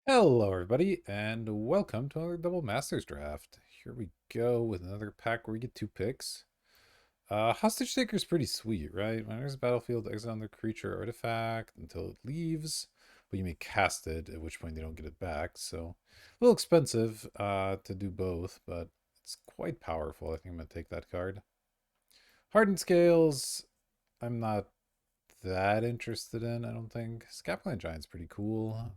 Hello, everybody, and welcome to another Double Masters draft. Here we go with another pack where we get two picks. Hostage Taker is pretty sweet, right? When there's a battlefield, exile on the creature or artifact until it leaves, but you may cast it, at which point they don't get it back. So a little expensive to do both, but it's quite powerful. I think I'm going to take that card. Hardened Scales, I'm not that interested in, I don't think. Scapland Giant's pretty cool.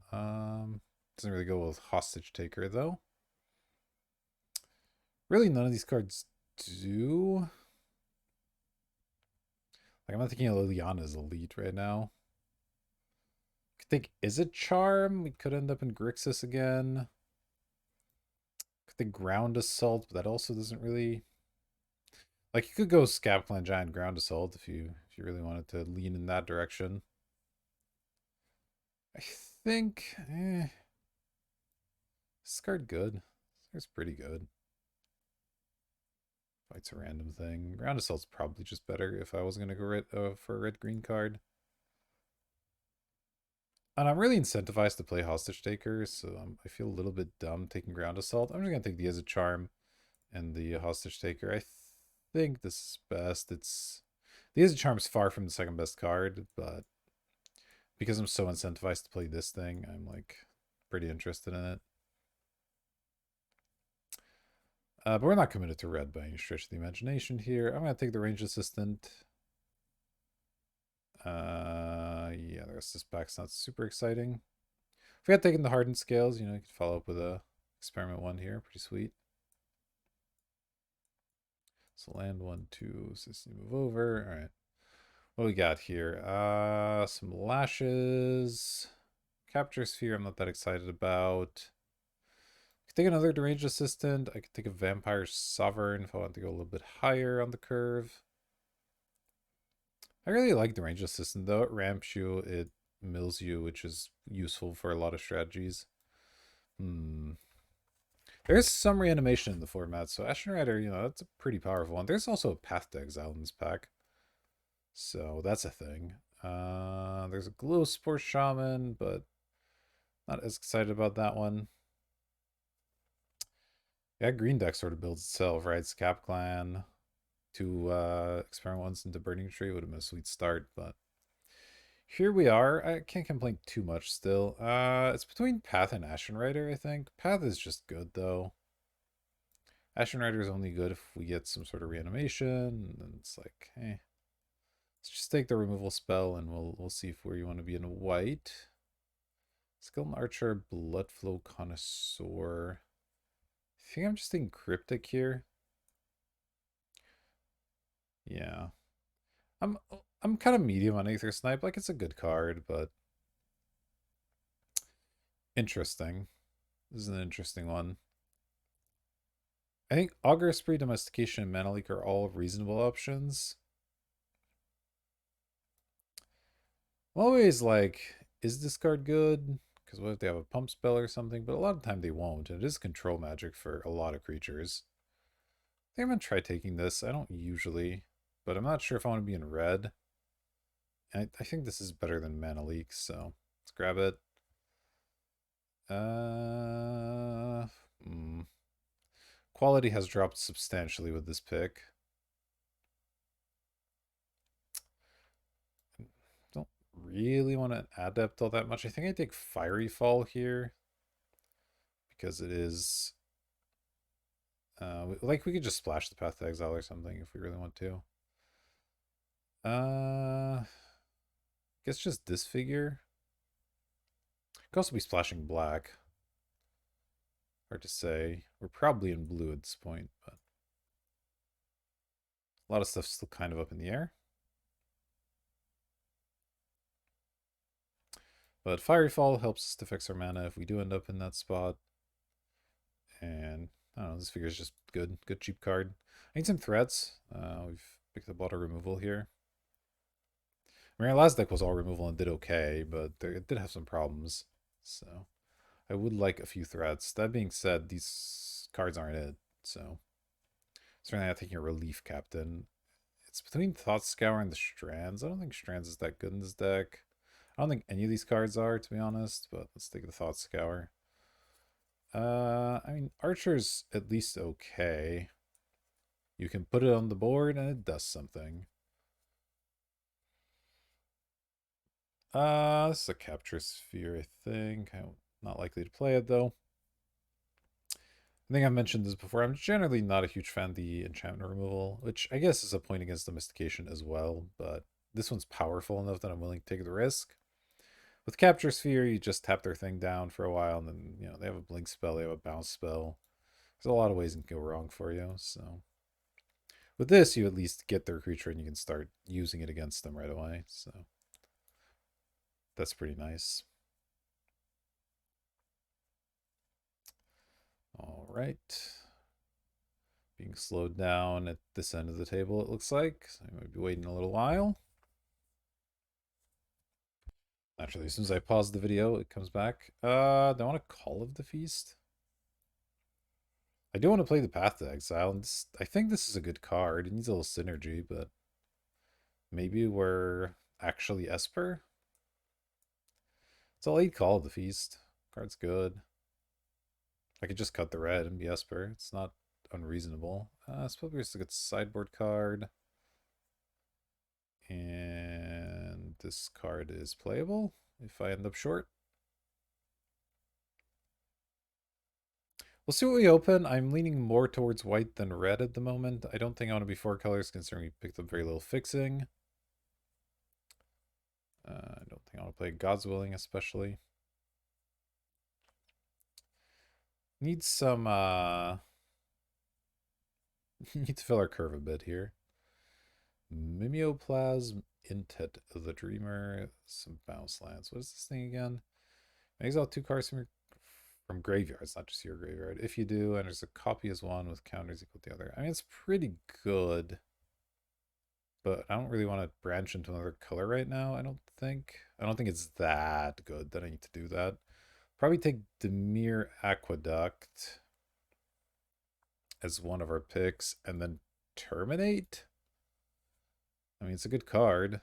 Doesn't really go with Hostage Taker, though. Really, none of these cards do. Like, I'm not thinking of Liliana's Elite right now. I think, is it Charm? We could end up in Grixis again. I think Ground Assault, but that also doesn't really... Like, you could go Scapland Giant Ground Assault if you really wanted to lean in that direction. I think... This card good. This card's pretty good. Fight's a random thing. Ground Assault's probably just better if I was going to go for a red-green card. And I'm really incentivized to play Hostage Taker, so I feel a little bit dumb taking Ground Assault. I'm just going to take the as a charm and the Hostage Taker. I think this is best. The as a charm is far from the second best card, but because I'm so incentivized to play this thing, I'm like pretty interested in it. But we're not committed to red by any stretch of the imagination here. I'm going to take the Range Assistant. Yeah, the rest of this pack's not super exciting. If we had taken the Hardened Scales, you could follow up with a Experiment 1 here. Pretty sweet. So land 1, 2, system move over. All right. What do we got here? Some Lashes. Capture Sphere, I'm not that excited about. I could take another Deranged Assistant. I could take a Vampire Sovereign if I want to go a little bit higher on the curve. I really like the Deranged Assistant though. It ramps you, it mills you, which is useful for a lot of strategies. There's some reanimation in the format, so Ashen Rider, that's a pretty powerful one. There's also a Path to Exile in this pack, so that's a thing. There's a Glow Spore Shaman, but not as excited about that one. Yeah, green deck sort of builds itself, right? Scap Clan, two Experiment ones into Burning Tree would have been a sweet start, but here we are. I can't complain too much still. It's between Path and Ashen Rider, I think. Path is just good though. Ashen Rider is only good if we get some sort of reanimation, and it's like, hey, let's just take the removal spell, and we'll see if where you want to be in white. Skeleton Archer, Bloodflow Connoisseur. I think I'm just thinking Cryptic here. Yeah, I'm I'm kind of medium on Aether Snipe. Like it's a good card, but interesting. This is an interesting one. I think Augur Spree, Domestication, and Mana Leak are all reasonable options. I'm always like, is this card good? Because what if they have a pump spell or something? But a lot of the time they won't. And it is control magic for a lot of creatures. I think I'm going to try taking this. I don't usually, but I'm not sure if I want to be in red. And I think this is better than Mana Leak, so let's grab it. Uh, hmm. Quality has dropped substantially with this pick. Don't really want to adept all that much. I think I take Fiery Fall here because it is like we could just splash the Path to Exile or something if we really want to. Guess just Disfigure. Could also be splashing black. Hard to say. We're probably in blue at this point, but a lot of stuff's still kind of up in the air. But Fiery Fall helps us to fix our mana if we do end up in that spot. And I don't know, this figure is just good. Good cheap card. I need some threats. We've picked up a lot of removal here. I mean, our last deck was all removal and did okay, but it did have some problems. So I would like a few threats. That being said, these cards aren't it. So certainly not taking a relief captain. It's between Thought Scour and the Strands. I don't think Strands is that good in this deck. I don't think any of these cards are, to be honest, but let's take the Thought Scour. I mean, Archer's at least okay. You can put it on the board and it does something. This is a capture sphere, I think. I'm not likely to play it though. I think I mentioned this before. I'm generally not a huge fan of the enchantment removal, which I guess is a point against domestication as well, but this one's powerful enough that I'm willing to take the risk. With Capture Sphere, you just tap their thing down for a while, and then, they have a blink spell, they have a bounce spell. There's a lot of ways it can go wrong for you, so. With this, you at least get their creature and you can start using it against them right away, so. That's pretty nice. All right. Being slowed down at this end of the table, it looks like. So I might be waiting a little while. Naturally, as soon as I pause the video, it comes back. Do I want to Call of the Feast? I do want to play the Path to Exile, and I think this is a good card. It needs a little synergy, but maybe we're actually Esper? It's a late Call of the Feast. Card's good. I could just cut the red and be Esper. It's not unreasonable. Spellbreaker is a good sideboard card. And this card is playable if I end up short. We'll see what we open. I'm leaning more towards white than red at the moment. I don't think I want to be 4 colors considering we picked up very little fixing. I don't think I want to play God's Willing especially. Need some need to fill our curve a bit here. Mimeoplasm, Intet the Dreamer, some bounce lands. What is this thing again? Exile 2 cards from graveyards, not just your graveyard. If you do, and there's a copy as one with counters equal to the other. I mean, it's pretty good, but I don't really want to branch into another color right now. I don't think it's that good that I need to do that. Probably take Demir Aqueduct as one of our picks, and then Terminate. I mean, it's a good card.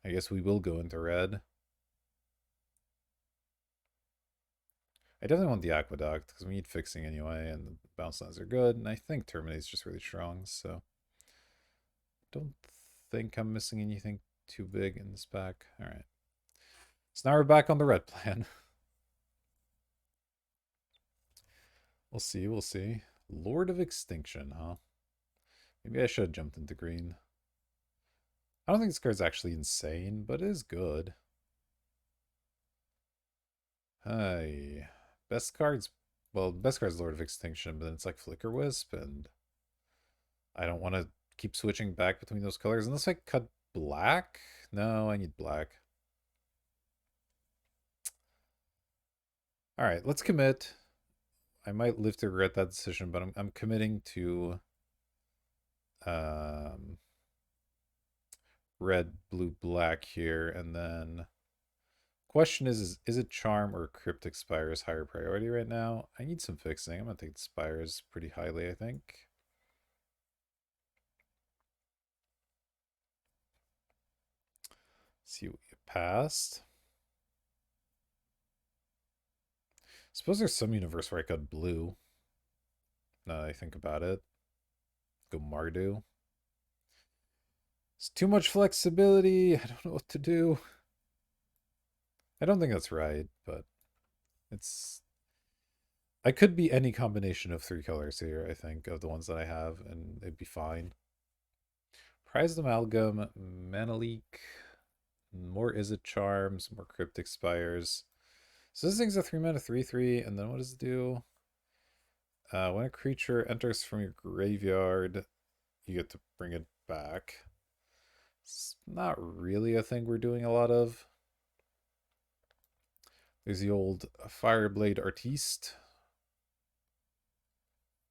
I guess we will go into red. I definitely want the Aqueduct because we need fixing anyway, and the bounce lands are good, and I think Terminate's just really strong, so don't think I'm missing anything too big in this pack. All right. So now we're back on the red plan. We'll see, we'll see. Lord of Extinction, huh? Maybe I should have jumped into green. I don't think this card's actually insane, but it is good. Hey. Best card's... Well, best card's Lord of Extinction, but then it's like Flicker Wisp, and I don't want to keep switching back between those colors unless I cut black. No, I need black. All right, let's commit. I might live to regret that decision, but I'm committing to red, blue, black here, and then question is it Charm or Cryptic Spires higher priority right now? I need some fixing. I'm gonna take the Spires pretty highly, I think. See what you passed. Suppose there's some universe where I got blue. Now that I think about it. Go Mardu. It's too much flexibility. I don't know what to do. I don't think that's right, but it's... I could be any combination of 3 colors here, I think, of the ones that I have, and it'd be fine. Prized Amalgam, Manalik, more Izzet Charms, more Cryptic Spires. So this thing's a 3-mana 3/3, and then what does it do? When a creature enters from your graveyard, you get to bring it back. It's not really a thing we're doing a lot of. There's the old Fireblade Artiste.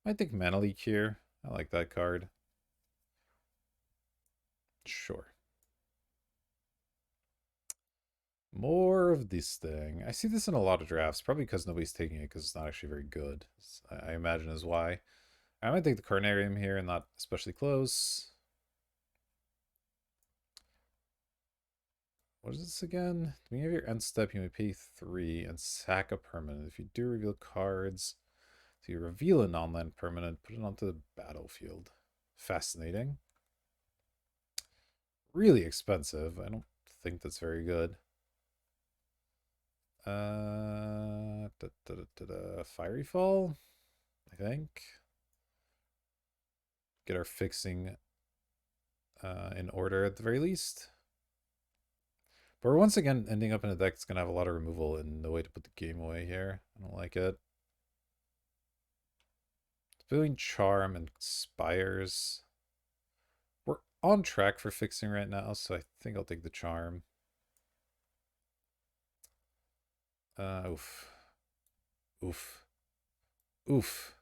I think Manalik here. I like that card. Sure. More of this thing. I see this in a lot of drafts, probably because nobody's taking it because it's not actually very good. I imagine is why. I might take the Carnarium here and not especially close. What is this again? At the beginning of your end step, you may pay 3 and sack a permanent. If you do reveal cards, so you reveal a non-land permanent, put it onto the battlefield. Fascinating. Really expensive. I don't think that's very good. Fiery Fall, I think. Get our fixing in order at the very least. But we're once again ending up in a deck that's going to have a lot of removal and no way to put the game away here. I don't like it. Between Charm and Spires, we're on track for fixing right now, so I think I'll take the Charm. Oof. Oof. Oof.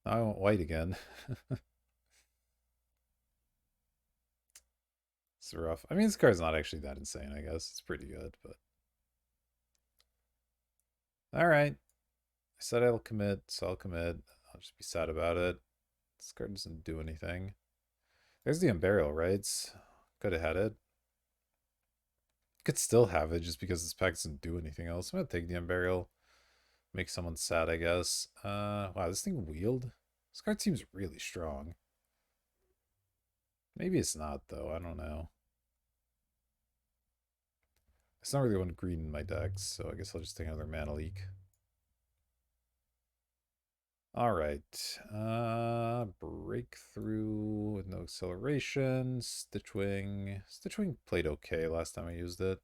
Now I want white again. It's rough. I mean, this card's not actually that insane, I guess. It's pretty good, but... Alright. I said I'll commit, so I'll commit. I'll just be sad about it. This card doesn't do anything. There's the Unburial Rights. Could have had it. Could still have it just because this pack doesn't do anything else. I'm gonna take the Unburial. Make someone sad, I guess. Wow, this thing wheeled? This card seems really strong. Maybe it's not, though. I don't know. It's not really one green in my decks, so I guess I'll just take another Mana Leak. Alright. Breakthrough with no acceleration. Stitchwing. Stitchwing played okay last time I used it.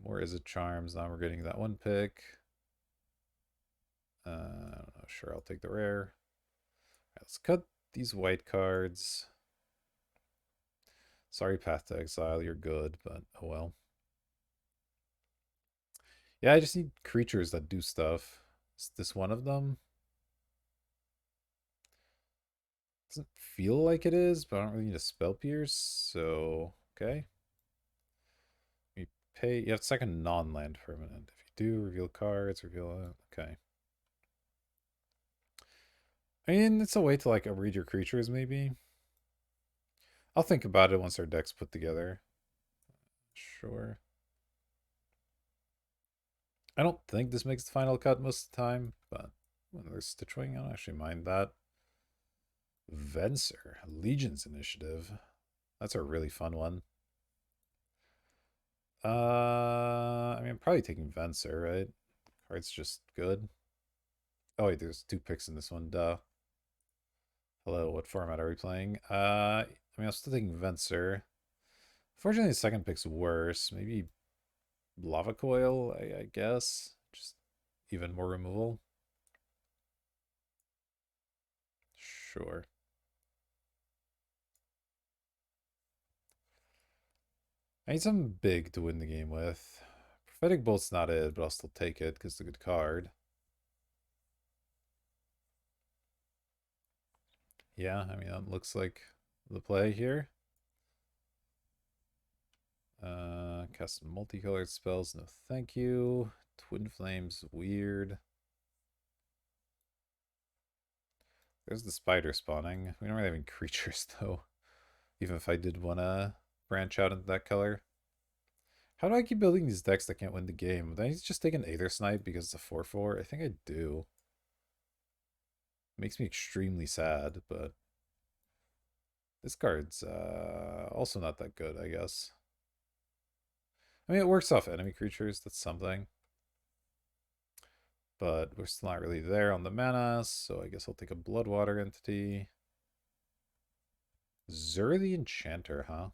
More Izzet Charms. Now we're getting that one pick. I don't know. Sure, I'll take the rare. Right, let's cut these white cards. Sorry, Path to Exile, you're good, but oh well. Yeah, I just need creatures that do stuff. Is this one of them? Doesn't feel like it is, but I don't really need a Spell Pierce, so okay. You pay. You have second non-land permanent. If you do, reveal cards, reveal it. Okay. I mean, it's a way to like read your creatures, maybe. I'll think about it once our deck's put together. Sure. I don't think this makes the final cut most of the time, but when there's Stitchwing, I don't actually mind that. Venser, Legion's Initiative. That's a really fun one. I mean, I'm probably taking Venser, right? Card's just good. Oh wait, there's 2 picks in this one, duh. Hello, what format are we playing? I mean, I'm still taking Venser. Fortunately, the second pick's worse. Maybe Lava Coil, I guess. Just even more removal. Sure. I need something big to win the game with. Prophetic Bolt's not it, but I'll still take it because it's a good card. Yeah, I mean, that looks like the play here. Cast multicolored spells, no thank you. Twin Flames, weird. There's the spider spawning. We don't really have any creatures, though. Even if I did want to branch out into that color. How do I keep building these decks that can't win the game? Did I just take an Aether Snipe because it's a 4/4? I think I do. It makes me extremely sad, but this card's also not that good, I guess. I mean, it works off enemy creatures, that's something. But we're still not really there on the mana, so I guess I'll take a Bloodwater entity. Zur the Enchanter, huh?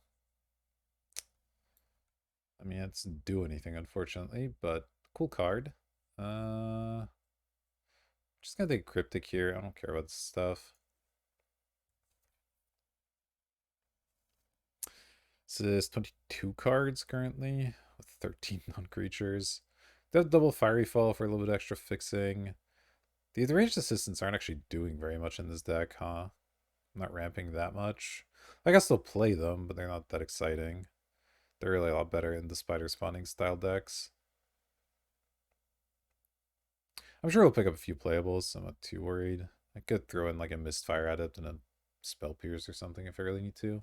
I mean, it doesn't do anything, unfortunately, but cool card. Just gonna take Cryptic here. I don't care about this stuff. This is 22 cards currently, with 13 non-creatures. They have double Fiery Fall for a little bit extra fixing. The ranged assistants aren't actually doing very much in this deck, huh? I'm not ramping that much. I guess they'll play them, but they're not that exciting. They're really a lot better in the spider spawning style decks. I'm sure we'll pick up a few playables, so I'm not too worried. I could throw in like a Mistfire Adept and a Spell Pierce or something if I really need to.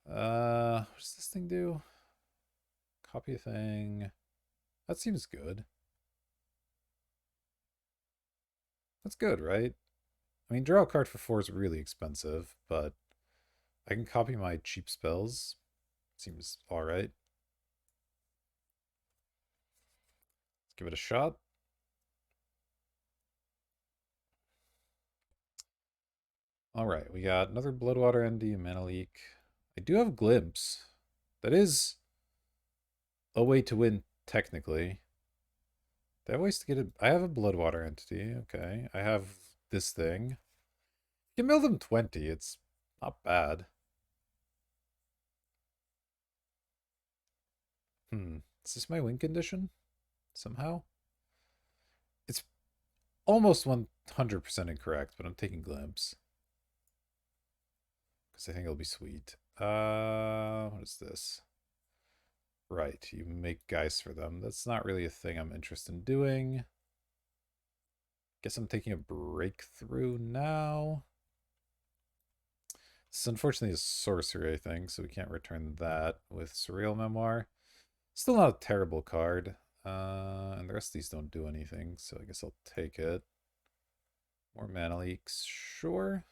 What does this thing do? Copy a thing. That seems good. That's good, right? I mean, draw a card for 4 is really expensive, but I can copy my cheap spells. Seems alright. Let's give it a shot. Alright, we got another Bloodwater ND, a Mana Leak. I do have Glimpse. That is a way to win, technically. Do I have ways to get it? I have a Bloodwater entity, okay. I have this thing. You can mill them 20, it's not bad. Is this my win condition? Somehow? It's almost 100% incorrect, but I'm taking Glimpse. Because I think it'll be sweet. What is this? Right, you make guys for them. That's not really a thing I'm interested in doing. Guess I'm taking a breakthrough now. This is unfortunately a sorcery, I think, so we can't return that with Surreal Memoir. Still not a terrible card. And the rest of these don't do anything, so I guess I'll take it. More mana leaks, sure.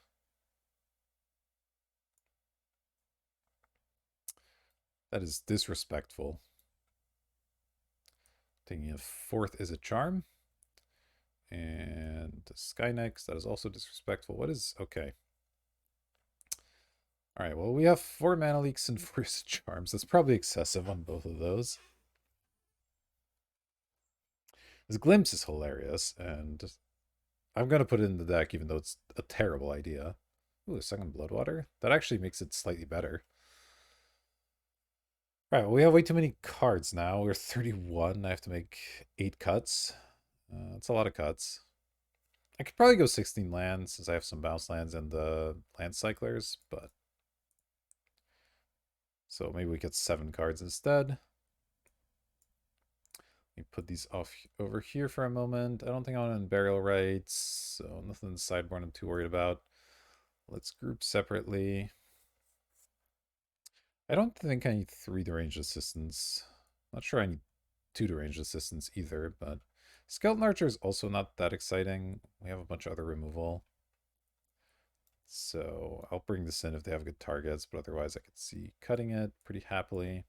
That is disrespectful. Taking a 4th is a charm. And Skynex, that is also disrespectful. What is... Okay. Alright, well, we have 4 mana leaks and 4 charms. That's probably excessive on both of those. This Glimpse is hilarious, and I'm going to put it in the deck even though it's a terrible idea. Ooh, a second Bloodwater? That actually makes it slightly better. Alright, well, we have way too many cards now. We're 31. I have to make 8 cuts. That's a lot of cuts. I could probably go 16 lands since I have some bounce lands and the land cyclers, but... So maybe we get 7 cards instead. Let me put these off over here for a moment. I don't think I want to burial rights, so nothing in the sideboard I'm too worried about. Let's group separately. I don't think I need 3 deranged assistants. Not sure I need 2 deranged assistants either, but Skeleton Archer is also not that exciting. We have a bunch of other removal. So I'll bring this in if they have good targets, but otherwise I could see cutting it pretty happily.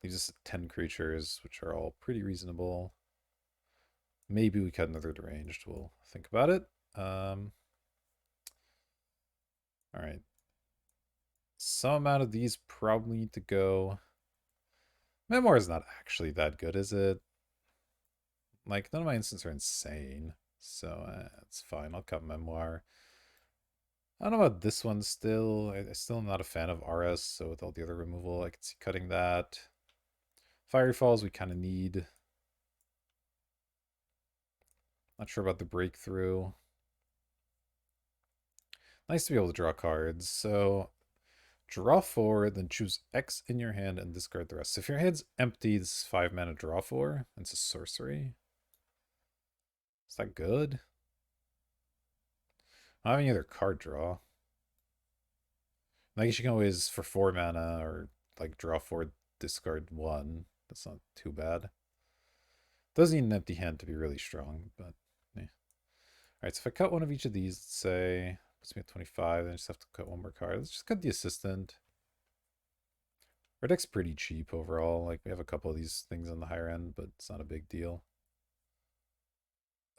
Leaves us 10 creatures, which are all pretty reasonable. Maybe we cut another deranged. We'll think about it. All right. Some amount of these probably need to go. Memoir is not actually that good, is it? Like, none of my instants are insane. So it's fine. I'll cut Memoir. I don't know about this one still. I still am not a fan of RS, so with all the other removal, I could see cutting that. Fiery Falls we kind of need. Not sure about the breakthrough. Nice to be able to draw cards. So draw 4, then choose X in your hand and discard the rest. So if your hand's empty, this is 5 mana draw 4. It's a sorcery. Is that good? I don't have any other card draw. I guess you can always, for 4 mana, or like draw 4, discard 1. That's not too bad. Doesn't need an empty hand to be really strong, but yeah. Alright, so if I cut one of each of these, let's say, puts me at 25, then I just have to cut one more card. Let's just cut the assistant. Our deck's pretty cheap overall. Like, we have a couple of these things on the higher end, but it's not a big deal.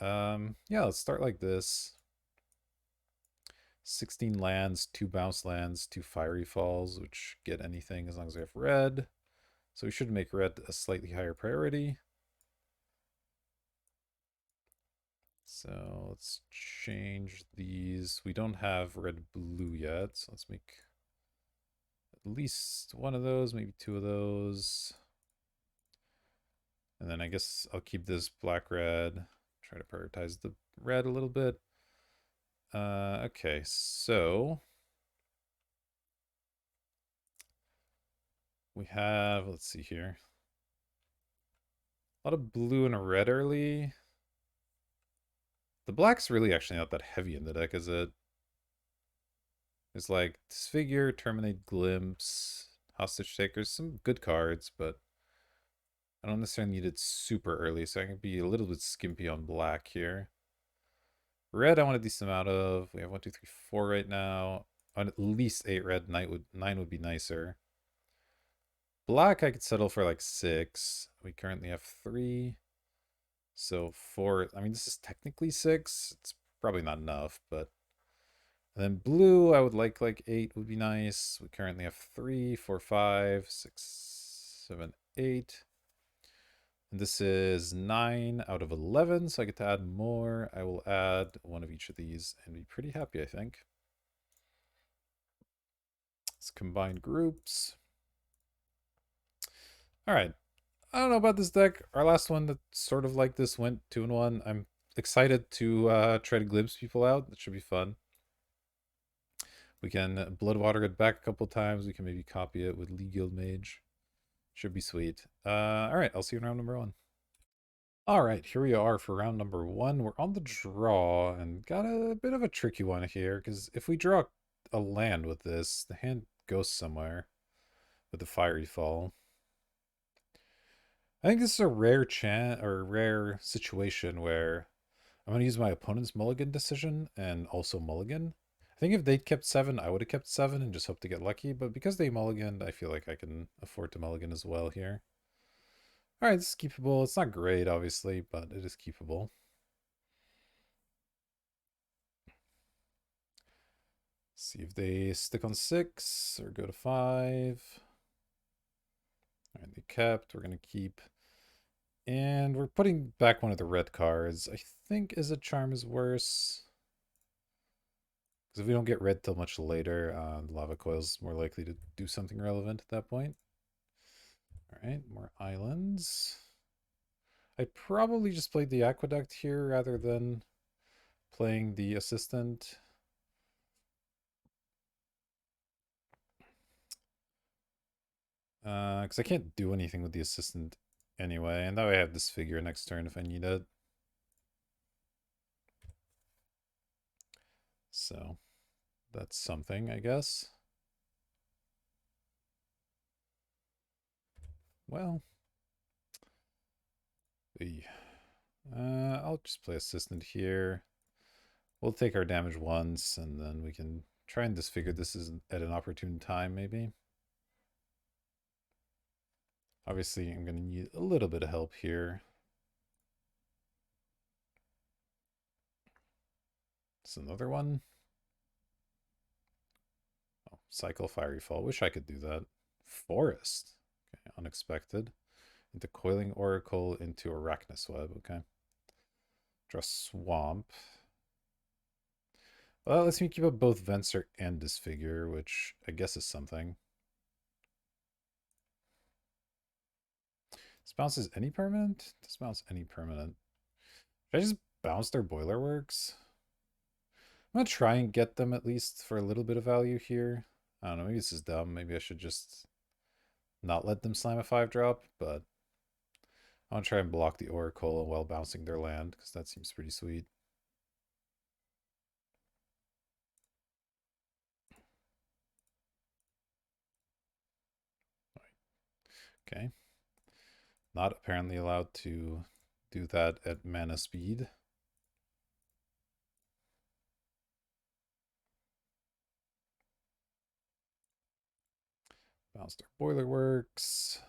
Yeah, let's start like this. 16 lands, 2 bounce lands, 2 fiery falls, which get anything as long as we have red. So we should make red a slightly higher priority. So let's change these. We don't have red blue yet, so let's make at least one of those, maybe 2 of those. And then I guess I'll keep this black red. Try to prioritize the red a little bit. Okay, so we have, let's see here, a lot of blue and a red early. The black's really actually not that heavy in the deck, is it? There's like Disfigure, Terminate, Glimpse, Hostage Takers, some good cards, but I don't necessarily need it super early, so I can be a little bit skimpy on black here. Red, I want a decent amount of. We have 1, 2, 3, 4 right now. On at least 8 red. 9 would be nicer. Black, I could settle for like 6. We currently have 3. So 4. I mean, this is technically 6. It's probably not enough, but. And then blue, I would like 8 would be nice. We currently have 3, 4, 5, 6, 7, 8. And this is 9 out of 11, so I get to add more. I will add one of each of these and be pretty happy, I think. Let's combine groups. All right. I don't know about this deck. Our last one that sort of like this went 2-1. I'm excited to try to glimpse people out. That should be fun. We can Bloodwater it back a couple times. We can maybe copy it with Lee Guild Mage. Should be sweet. All right, I'll see you in round number 1. All right, here we are for round number 1. We're on the draw and got a bit of a tricky one here because if we draw a land with this, the hand goes somewhere with the Fiery Fall. I think this is a rare chance or a rare situation where I'm going to use my opponent's mulligan decision and also mulligan. I think if they'd kept 7, I would have kept 7 and just hope to get lucky. But because they mulliganed, I feel like I can afford to mulligan as well here. All right, this is keepable. It's not great, obviously, but it is keepable. See if they stick on 6 or go to 5. All right, they kept. We're going to keep. And we're putting back one of the red cards. I think Is a Charm is worse. Because if we don't get red till much later, the Lava Coil's more likely to do something relevant at that point. All right, more islands. I probably just played the Aqueduct here rather than playing the Assistant. Because I can't do anything with the Assistant anyway. And now I have this figure next turn if I need it. So that's something, I guess. Well, I'll just play Assistant here. We'll take our damage once, and then we can try and disfigure this at an opportune time, maybe. Obviously, I'm going to need a little bit of help here. It's another one. Oh, Cycle Fiery Fall. Wish I could do that. Forest. Okay, unexpected. Into Coiling Oracle, into Arachnus Web. Okay. Draw Swamp. Well, that lets me keep up both Venser and Disfigure, which I guess is something. This bounces any permanent? This bounce any permanent. Should I just bounce their Boiler Works? I'm gonna try and get them at least for a little bit of value here. I don't know, maybe this is dumb. Maybe I should just not let them slam a 5-drop, but I want to try and block the Oracle while bouncing their land, because that seems pretty sweet. Okay. Not apparently allowed to do that at mana speed. Bounce their Boiler Works.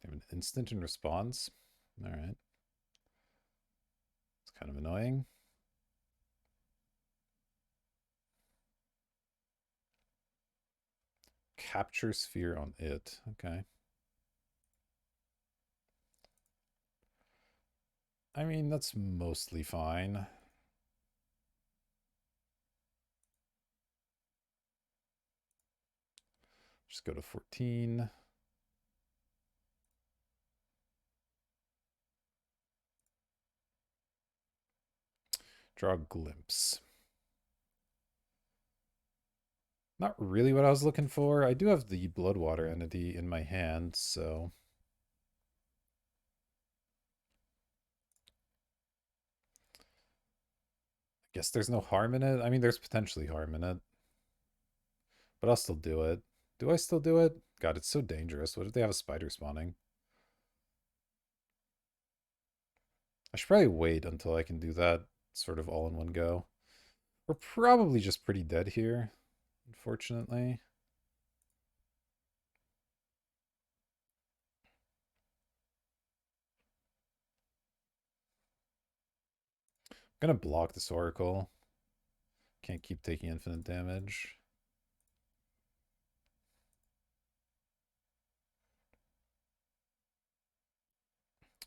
They have an instant in response. All right. It's kind of annoying. Capture Sphere on it. Okay. I mean, that's mostly fine. Just go to 14. Draw a Glimpse. Not really what I was looking for. I do have the Bloodwater entity in my hand, so... Guess there's no harm in it. I mean, there's potentially harm in it, but I'll still do it. Do I still do it? God, it's so dangerous. What if they have a spider spawning? I should probably wait until I can do that sort of all in one go. We're probably just pretty dead here, unfortunately. I'm gonna block this oracle. Can't keep taking infinite damage.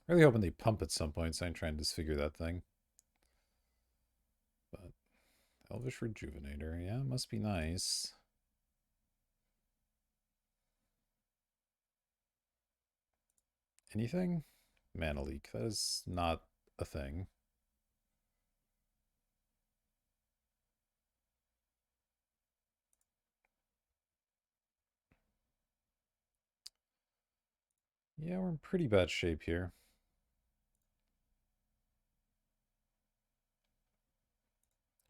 Really hoping they pump at some point so I can try and disfigure that thing. But Elvish Rejuvenator, yeah, must be nice. Anything? Mana leak. That is not a thing. Yeah, we're in pretty bad shape here.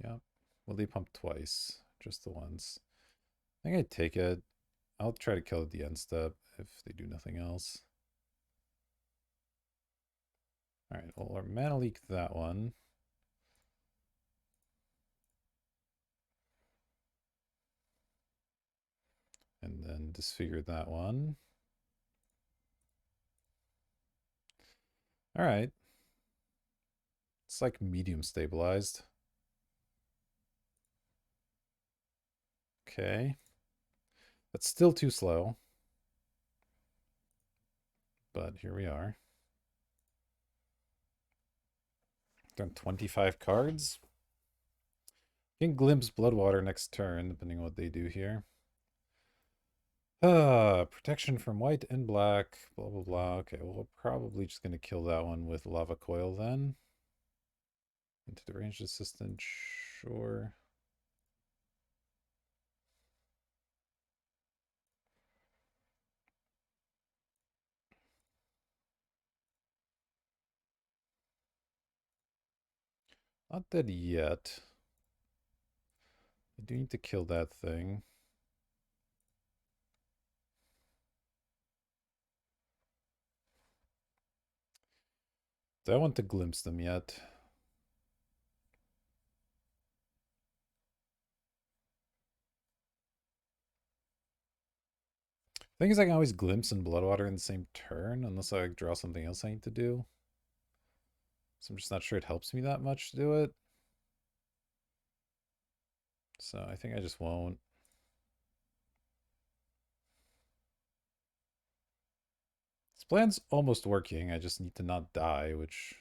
Yeah. Well, they pump twice. Just the once. I think I'd take it. I'll try to kill at the end step if they do nothing else. Alright, well, our mana leak that one. And then disfigure that one. Alright. It's like medium stabilized. Okay. That's still too slow. But here we are. Done 25 cards. Can glimpse Bloodwater next turn, depending on what they do here. Protection from white and black. Blah, blah, blah. Okay, well, we're probably just going to kill that one with Lava Coil then. Into the ranged assistant, sure. Not dead yet. I do need to kill that thing. Do I want to glimpse them yet? Thing is, I can always glimpse and Bloodwater in the same turn, unless I draw something else I need to do. So I'm just not sure it helps me that much to do it. So I think I just won't. This plan's almost working. I just need to not die, which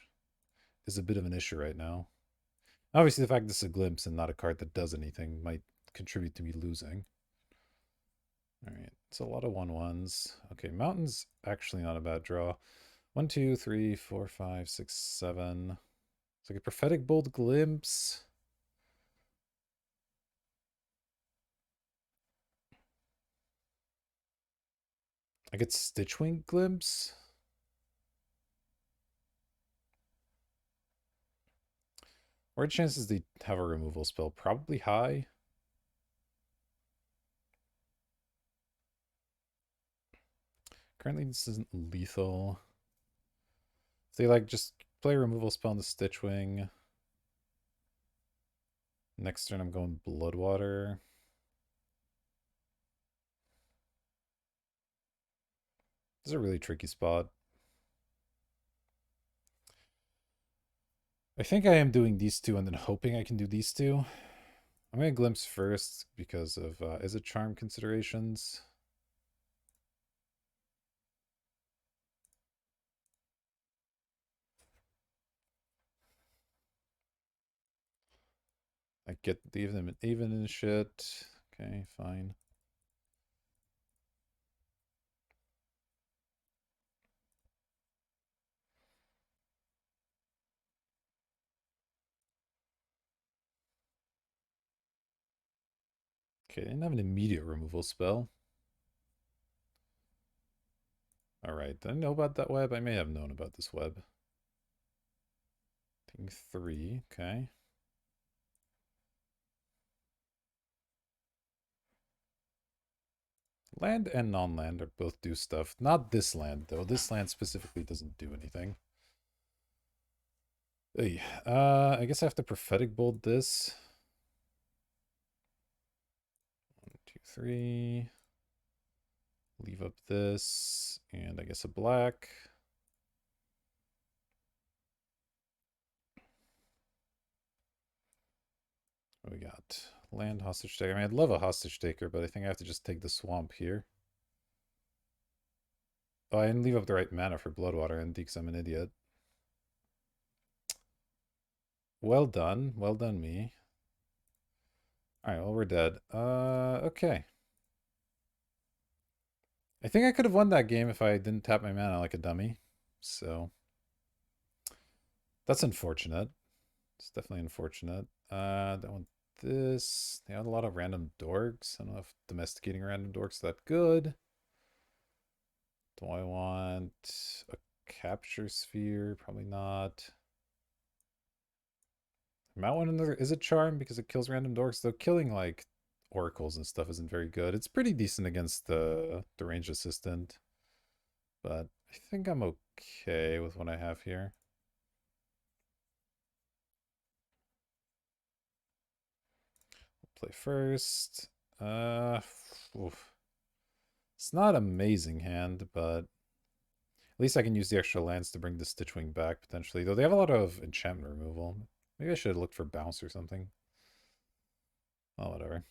is a bit of an issue right now. Obviously, the fact this is a glimpse and not a card that does anything might contribute to me losing. All right, it's a lot of 1/1s. Okay, Mountain's actually not a bad draw. 1, 2, 3, 4, 5, 6, 7. It's like a Prophetic Bold Glimpse. I get Stitchwing Glimpse. What are chances they have a removal spell? Probably high. Currently, this isn't lethal. If they like just play a removal spell on the Stitchwing. Next turn, I'm going Bloodwater. This is a really tricky spot. I think I am doing these two and then hoping I can do these two. I'm going to glimpse first because of, is it charm considerations? I get leave them even and shit. Okay, fine. Okay, they didn't have an immediate removal spell. Alright, did I know about that web? I may have known about this web. Taking 3, okay. Land and non-land are both do stuff. Not this land, though. This land specifically doesn't do anything. Hey, I guess I have to prophetic bolt this. 1, 2, 3. Leave up this, and I guess a black. What we got? Land hostage taker. I mean, I'd love a hostage taker, but I think I have to just take the swamp here. Oh, I didn't leave up the right mana for Bloodwater and because I'm an idiot. Well done. Well done, me. Alright, well, we're dead. Okay. I think I could have won that game if I didn't tap my mana like a dummy. So, that's unfortunate. It's definitely unfortunate. Don't want this. They had a lot of random dorks. I don't know if domesticating random dorks is that good. Do I want a capture sphere? Probably not. Mount one another is a charm because it kills random dorks, though killing like oracles and stuff isn't very good. It's pretty decent against the range assistant. But I think I'm okay with what I have here. Play first. Oof. It's not amazing hand, but at least I can use the extra lands to bring the Stitchwing back, potentially. Though they have a lot of enchantment removal. Maybe I should have looked for bounce or something. Oh, whatever.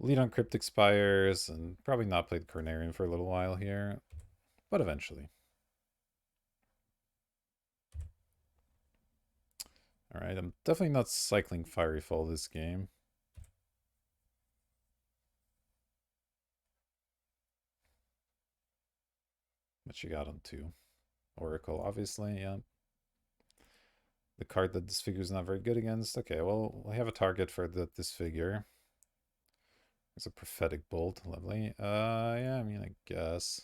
Lead on Cryptic Spires, and probably not play the Cornarian for a little while here. But eventually. Alright, I'm definitely not cycling Fiery Fall this game. What you got on 2? Oracle, obviously, yeah. The card that this figure is not very good against. Okay, well, we have a target for this figure. There's a Prophetic Bolt, lovely. Yeah, I mean, I guess.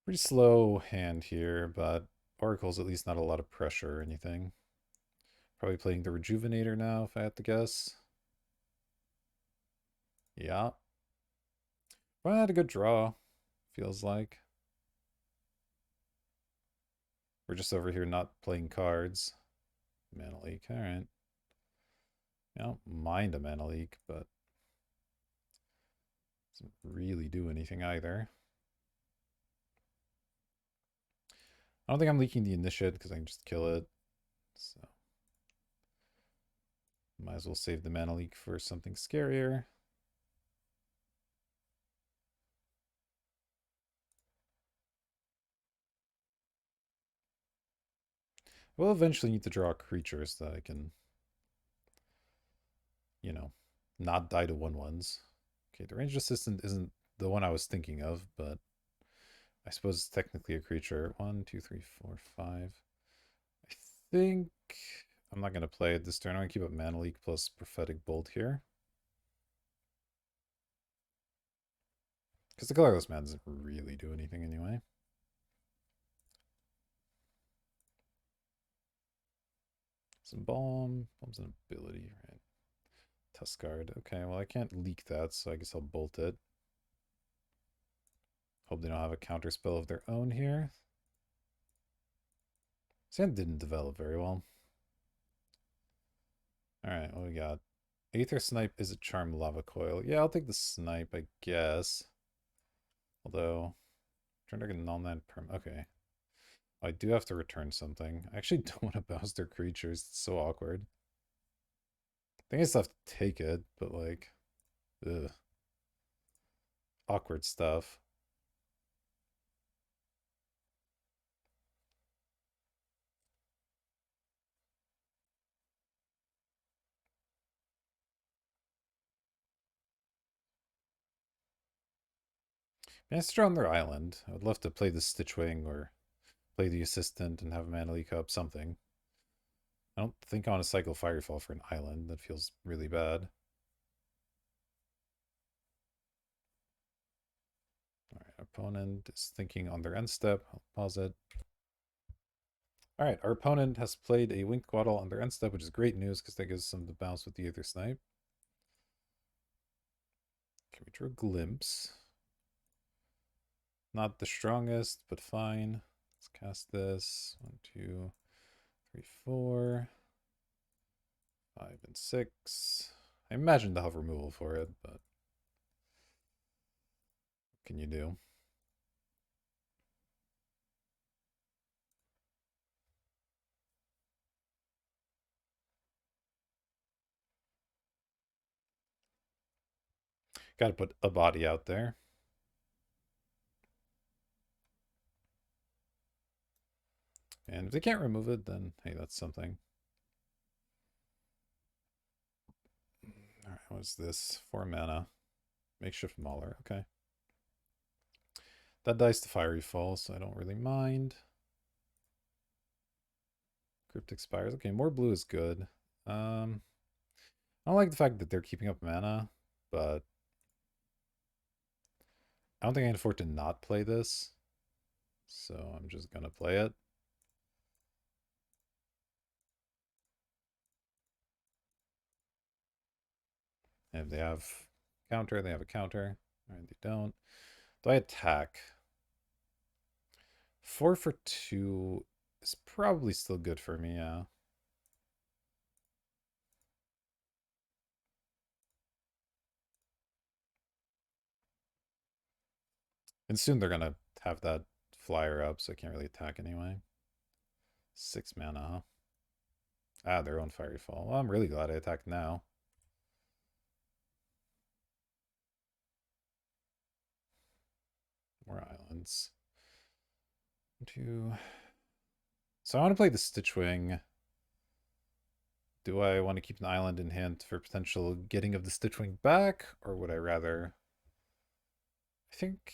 Pretty slow hand here, but Oracle's at least not a lot of pressure or anything. Probably playing the Rejuvenator now, if I had to guess. Yeah. Well, I had a good draw, feels like. We're just over here not playing cards. Mana Leak, alright. I don't mind a Mana Leak, but doesn't really do anything either. I don't think I'm leaking the Initiate because I can just kill it. So might as well save the Mana Leak for something scarier. We'll eventually need to draw creatures that I can, you know, not die to 1/1s. Okay, the ranged assistant isn't the one I was thinking of, but I suppose it's technically a creature. 1, 2, 3, 4, 5. I think I'm not going to play it this turn. I'm going to keep up Mana Leak plus Prophetic Bolt here. Because the colorless man doesn't really do anything anyway. Some Balm. Balm's an ability, right? Tuskard. Okay, well, I can't leak that, so I guess I'll bolt it. Hope they don't have a counter spell of their own here. Sand didn't develop very well. Alright, what we got? Aether Snipe is a Charm Lava Coil. Yeah, I'll take the Snipe, I guess. Although, turn target non-land perm. Okay. I do have to return something. I actually don't want to bounce their creatures. It's so awkward. I think I still have to take it, but like, ugh. Awkward stuff. Nice to draw on their island. I would love to play the Stitchwing or play the Assistant and have Mana Leak up something. I don't think I want to cycle Firefall for an island. That feels really bad. Alright, opponent is thinking on their end step. I'll pause it. Alright, our opponent has played a Winged Quaddle on their end step, which is great news because that gives them the bounce with the Aether Snipe. Can we draw a Glimpse? Not the strongest, but fine. Let's cast this. 1, 2, 3, 4, 5, and 6. I imagine they'll have removal for it, but what can you do? Gotta put a body out there. And if they can't remove it, then hey, that's something. Alright, what's this? 4 mana. Makeshift Mauler. Okay. That dies to Fiery Fall, so I don't really mind. Crypt expires. Okay, more blue is good. I don't like the fact that they're keeping up mana, but I don't think I can afford to not play this. So I'm just gonna play it. And if they have counter, they have a counter. Alright, they don't. Do I attack? 4 for 2 is probably still good for me, yeah. And soon they're gonna have that flyer up, so I can't really attack anyway. 6 mana, huh? Ah, their own Fiery Fall. Well, I'm really glad I attacked now. More islands. 2. So I want to play the Stitchwing. Do I want to keep an island in hand for potential getting of the Stitchwing back, or would I rather? I think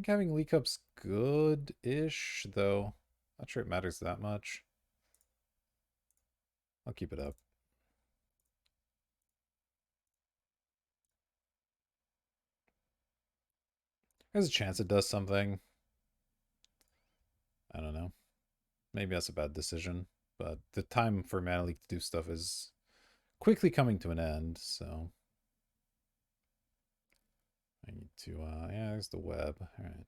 having Leak Up's good-ish, though. Not sure it matters that much. I'll keep it up. There's a chance it does something. I don't know. Maybe that's a bad decision, but the time for Mana Leak to do stuff is quickly coming to an end, so I need to, yeah, there's the web. All right.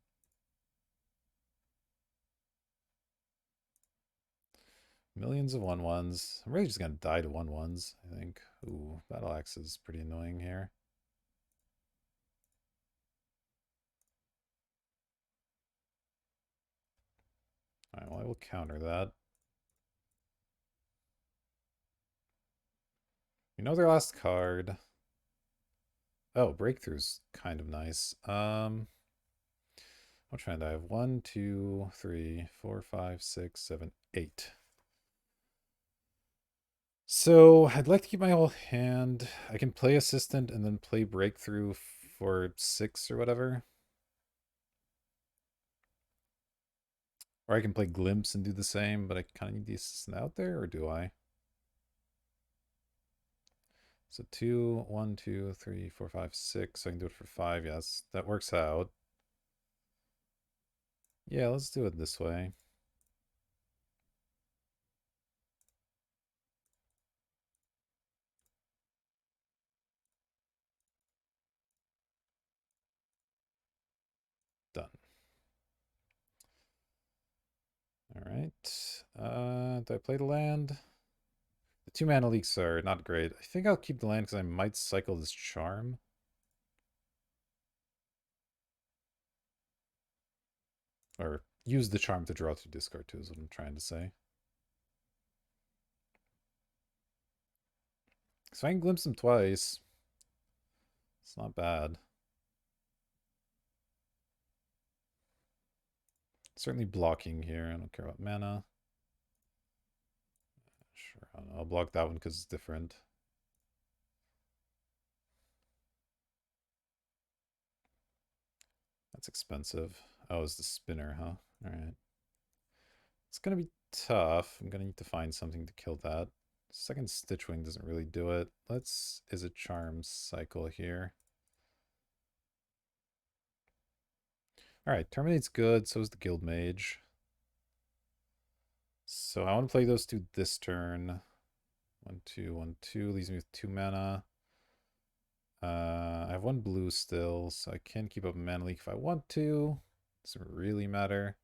Millions of 1/1s. I'm really just gonna die to 1/1s, I think. Ooh, Battle Axe is pretty annoying here. Alright, well, I will counter that. We know their last card. Oh, Breakthrough's kind of nice. What trend I have? 1, 2, 3, 4, 5, 6, 7, 8. So I'd like to keep my whole hand. I can play Assistant and then play Breakthrough for 6 or whatever. Or I can play Glimpse and do the same, but I kind of need the Assistant out there, or do I? So 2, 1, 2, 3, 4, 5, 6. So I can do it for 5. Yes, that works out. Yeah, let's do it this way. Done. All right. Do I play the land? The 2 mana leaks are not great. I think I'll keep the land because I might cycle this charm. Or use the charm to draw to discard too is what I'm trying to say. So I can glimpse him twice. It's not bad. Certainly blocking here. I don't care about mana. Sure, I'll block that one because it's different. That's expensive. Oh, it's the spinner, huh? Alright. It's gonna be tough. I'm gonna need to find something to kill that. Second Stitchwing doesn't really do it. Let's is a charm cycle here. Alright, Terminate's good, so is the Guild Mage. So I want to play those two this turn. 1, 2, 1, 2 leaves me with 2 mana. I have 1 blue still, so I can keep up a mana leak if I want to. Doesn't really matter.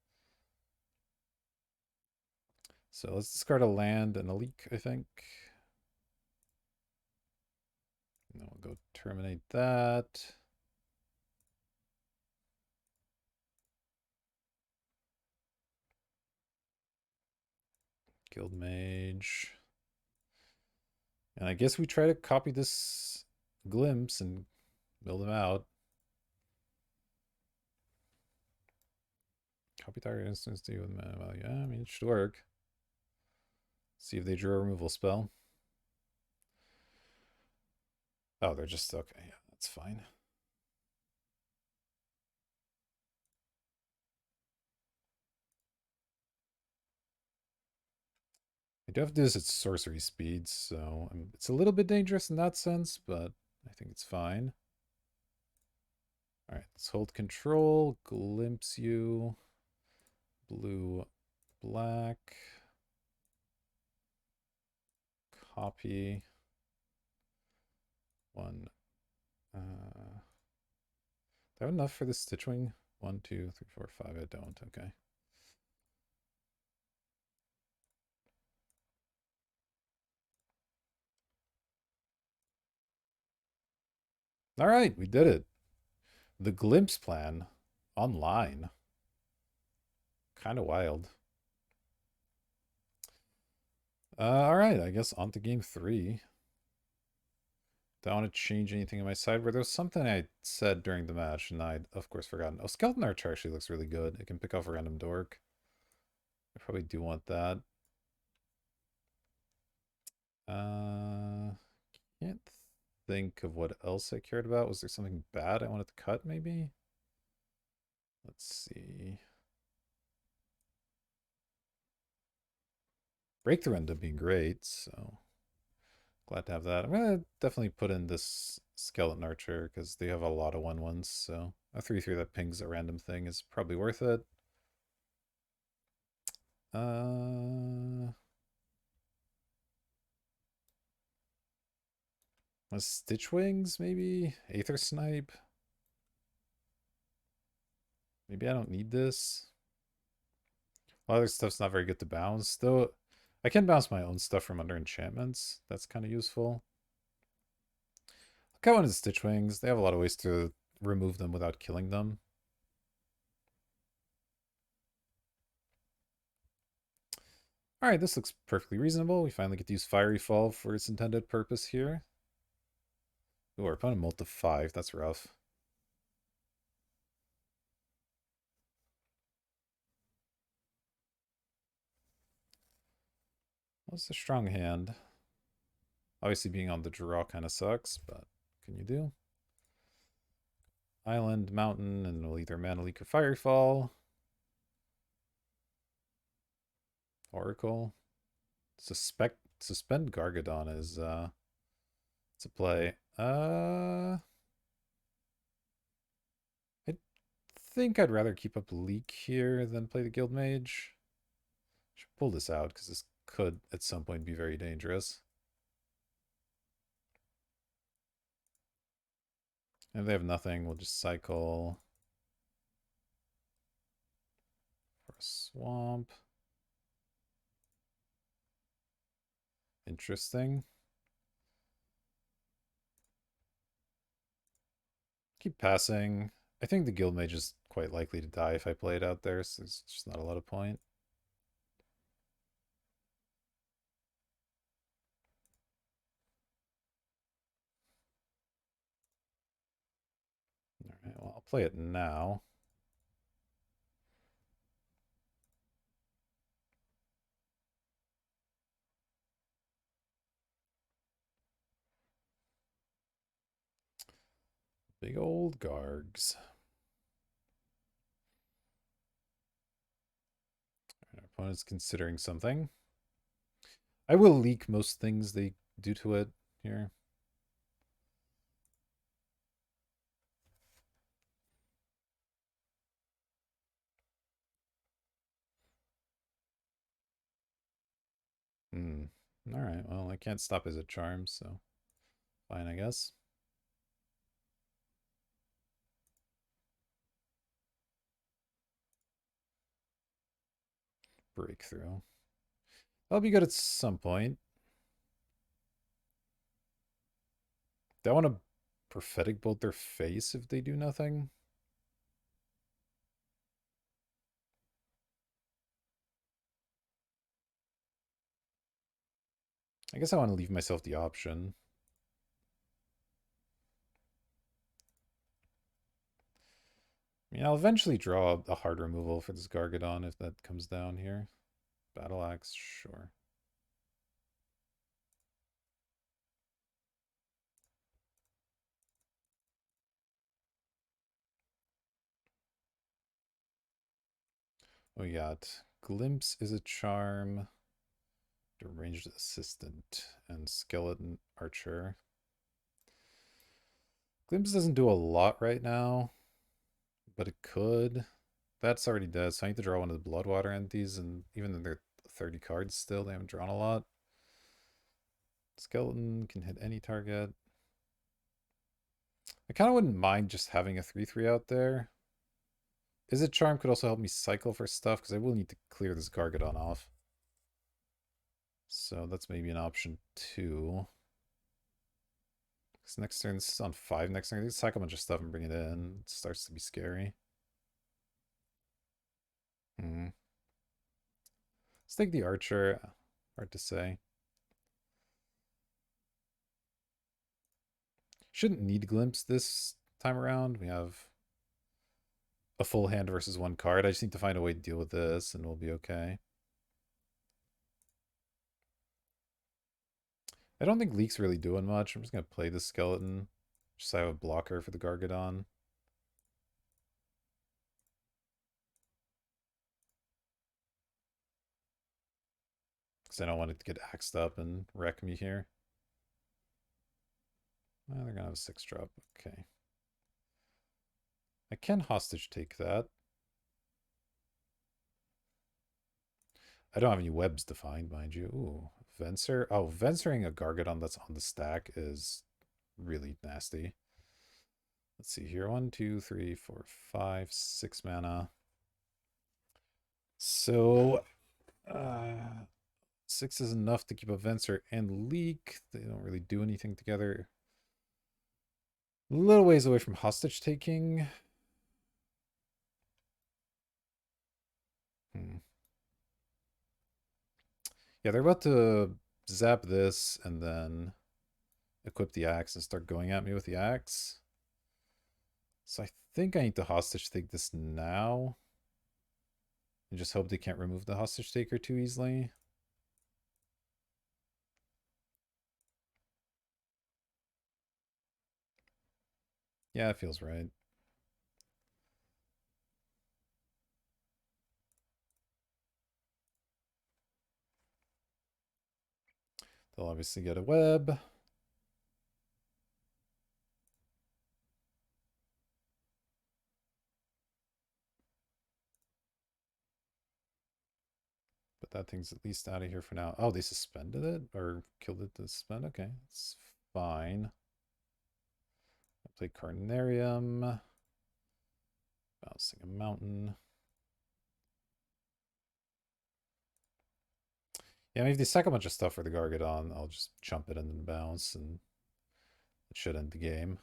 So let's discard a land and a leak, I think. And then we'll go terminate that. Guild Mage. And I guess we try to copy this glimpse and build them out. Copy target instance to with mana value. Yeah, I mean, it should work. See if they drew a removal spell. Oh, they're just okay. Yeah, that's fine. I do have to do this at sorcery speeds, so it's a little bit dangerous in that sense, but I think it's fine. All right, let's hold control, glimpse you, blue, black, copy, one. Do I have enough for the Stitchwing? 1, 2, 3, 4, 5. I don't. Okay. All right, we did it. The glimpse plan online. Kind of wild. All right, I guess on to game 3. Don't want to change anything on my side. Where there was something I said during the match, and I'd of course forgotten. Oh, Skeleton Archer actually looks really good. It can pick off a random dork. I probably do want that. Can't think of what else I cared about. Was there something bad I wanted to cut, maybe? Let's see. Breakthrough ended up being great, so glad to have that. I'm gonna definitely put in this Skeleton Archer because they have a lot of 1/1s, so a 3/3 that pings a random thing is probably worth it. A Stitch Wings, maybe? Aether Snipe? Maybe I don't need this. A lot of other stuff's not very good to bounce, though. I can bounce my own stuff from under enchantments. That's kind of useful. I'll cut one of the Stitch Wings. They have a lot of ways to remove them without killing them. Alright, this looks perfectly reasonable. We finally get to use Fiery Fall for its intended purpose here. Ooh, our opponent multi 5. That's rough. What's a strong hand? Obviously being on the draw kind of sucks, but what can you do? Island, mountain, and we'll either Mana Leak or Fiery Fall. Oracle. Suspend Gargadon is to play. I think I'd rather keep up Leak here than play the Guild Mage. Should pull this out because this could at some point be very dangerous. If they have nothing, we'll just cycle for a swamp. Interesting. Keep passing. I think the Guild Mage is quite likely to die if I play it out there, so there's just not a lot of point. Alright, well, I'll play it now. Big old Gargs. Our opponent's considering something. I will leak most things they do to it here. Alright, well, I can't stop his charm, so fine, I guess. Breakthrough. That'll be good at some point. Do I want to prophetic bolt their face if they do nothing? I guess I want to leave myself the option. I mean, I'll eventually draw a hard removal for this Gargadon if that comes down here. Battle Axe, sure. We got Glimpse is a charm, Deranged Assistant, and Skeleton Archer. Glimpse doesn't do a lot right now, but it could. That's already dead, so I need to draw one of the Bloodwater entities, and even though they're 30 cards still, they haven't drawn a lot. Skeleton can hit any target. I kind of wouldn't mind just having a 3-3 out there. Is it Charm could also help me cycle for stuff, because I will need to clear this Gargadon off. So that's maybe an option too. Because next turn, this is on 5 next turn. I think cycle a bunch of stuff and bring it in. It starts to be scary. Let's take the Archer. Hard to say. Shouldn't need Glimpse this time around. We have a full hand versus one card. I just need to find a way to deal with this and we'll be okay. I don't think Leak's really doing much. I'm just going to play the Skeleton. Just so I have a blocker for the Gargadon. Because I don't want it to get axed up and wreck me here. Well, they're going to have a 6-drop. Okay. I can hostage take that. I don't have any webs defined, mind you. Ooh, Venser. Oh, Venturing a Gargadon that's on the stack is really nasty. Let's see here. 1, 2, 3, 4, 5, 6 mana. So, 6 is enough to keep a Venser and Leak. They don't really do anything together. A little ways away from hostage taking. Yeah, they're about to zap this and then equip the axe and start going at me with the axe. So I think I need to hostage take this now. And just hope they can't remove the hostage taker too easily. Yeah, it feels right. They'll obviously get a web. But that thing's at least out of here for now. Oh, they suspended it? Or killed it to suspend? Okay, it's fine. I'll play Carnarium. Bouncing a mountain. Yeah, I mean, if they sack a bunch of stuff for the Gargadon, I'll just chump it and then bounce, and it should end the game.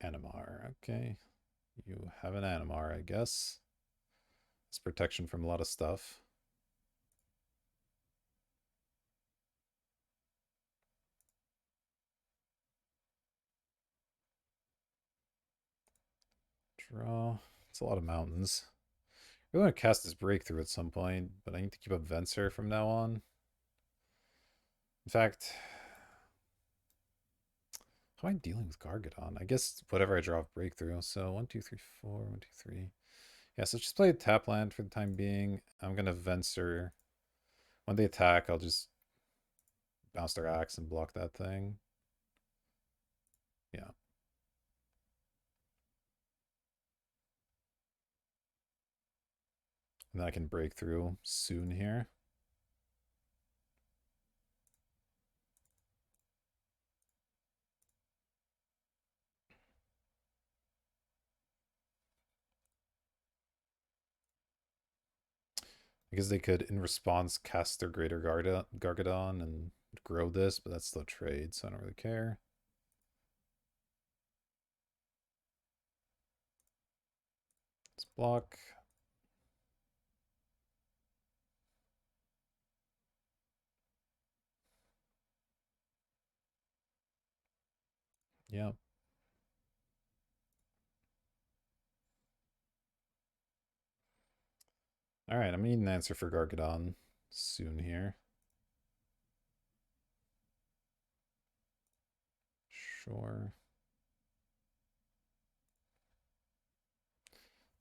Animar, okay. You have an Animar, I guess. It's protection from a lot of stuff. Draw. It's a lot of mountains. I really want to cast this Breakthrough at some point, but I need to keep up Venser from now on. In fact, how am I dealing with Gargadon? I guess whatever I draw off Breakthrough. So 1, 2, 3, 4, 1, 2, 3. Yeah, so just play a tap land for the time being. I'm going to Venser. When they attack, I'll just bounce their axe and block that thing. Yeah. And then I can break through soon here. Because they could, in response, cast their Greater Gargadon and grow this, but that's still a trade, so I don't really care. Let's block. Yep. Alright, I'm gonna need an answer for Gargadon soon here. Sure.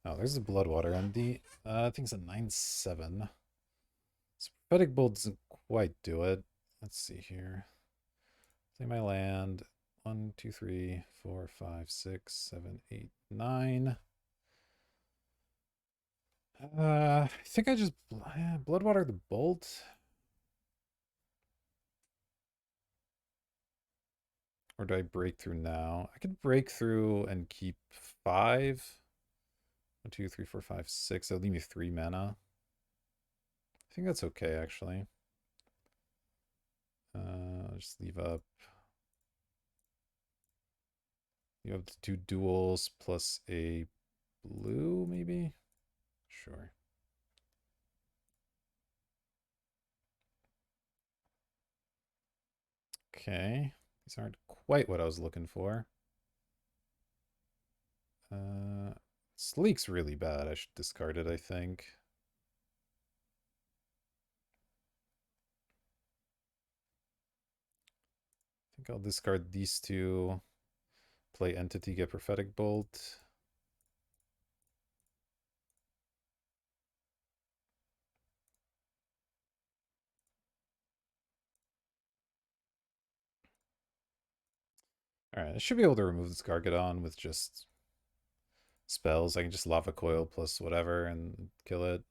Oh, there's the Bloodwater MD. I think it's a 9/7. This Prophetic Bolt doesn't quite do it. Let's see here. Play my land. 1, 2, 3, 4, 5, 6, 7, 8, 9. I think I just Bloodwater the Bolt. Or do I break through now? I could break through and keep 5. 1, 2, 3, 4, 5, 6. That'll leave me 3 mana. I think that's okay, actually. Just leave up. You have 2 duels plus a blue, maybe? Sure. Okay. These aren't quite what I was looking for. Sleek's really bad. I should discard it, I think. I think I'll discard these two. Play Entity, get Prophetic Bolt. Alright, I should be able to remove this Gargadon with just spells. I can just Lava Coil plus whatever and kill it.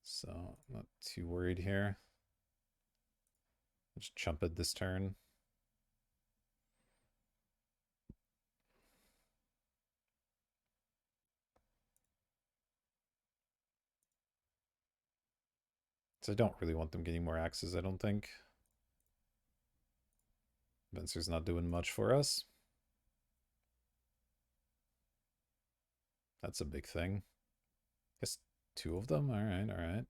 So, I'm not too worried here. I'll just chump it this turn. So I don't really want them getting more axes, I don't think. Venser's not doing much for us. That's a big thing. Guess 2 of them? Alright, alright.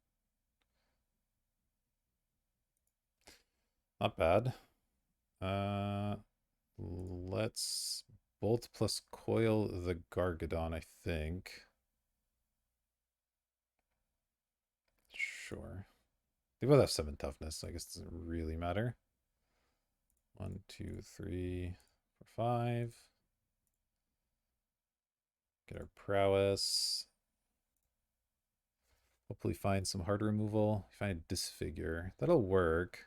Not bad. Let's Bolt plus Coil the Gargadon, I think. Sure. They both have 7 toughness, so I guess it doesn't really matter. 1, 2, 3, 4, 5. Get our prowess. Hopefully find some hard removal. Find a disfigure. That'll work.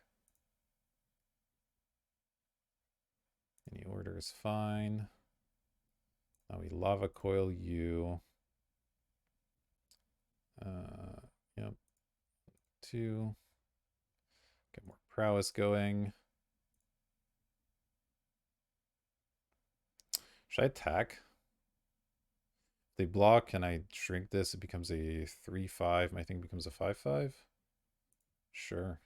Any order is fine. Now we lava coil you. Yep. 2. Get more prowess going. Should I attack? If they block and I shrink this, it becomes a 3/5. My thing becomes a 5/5. Sure.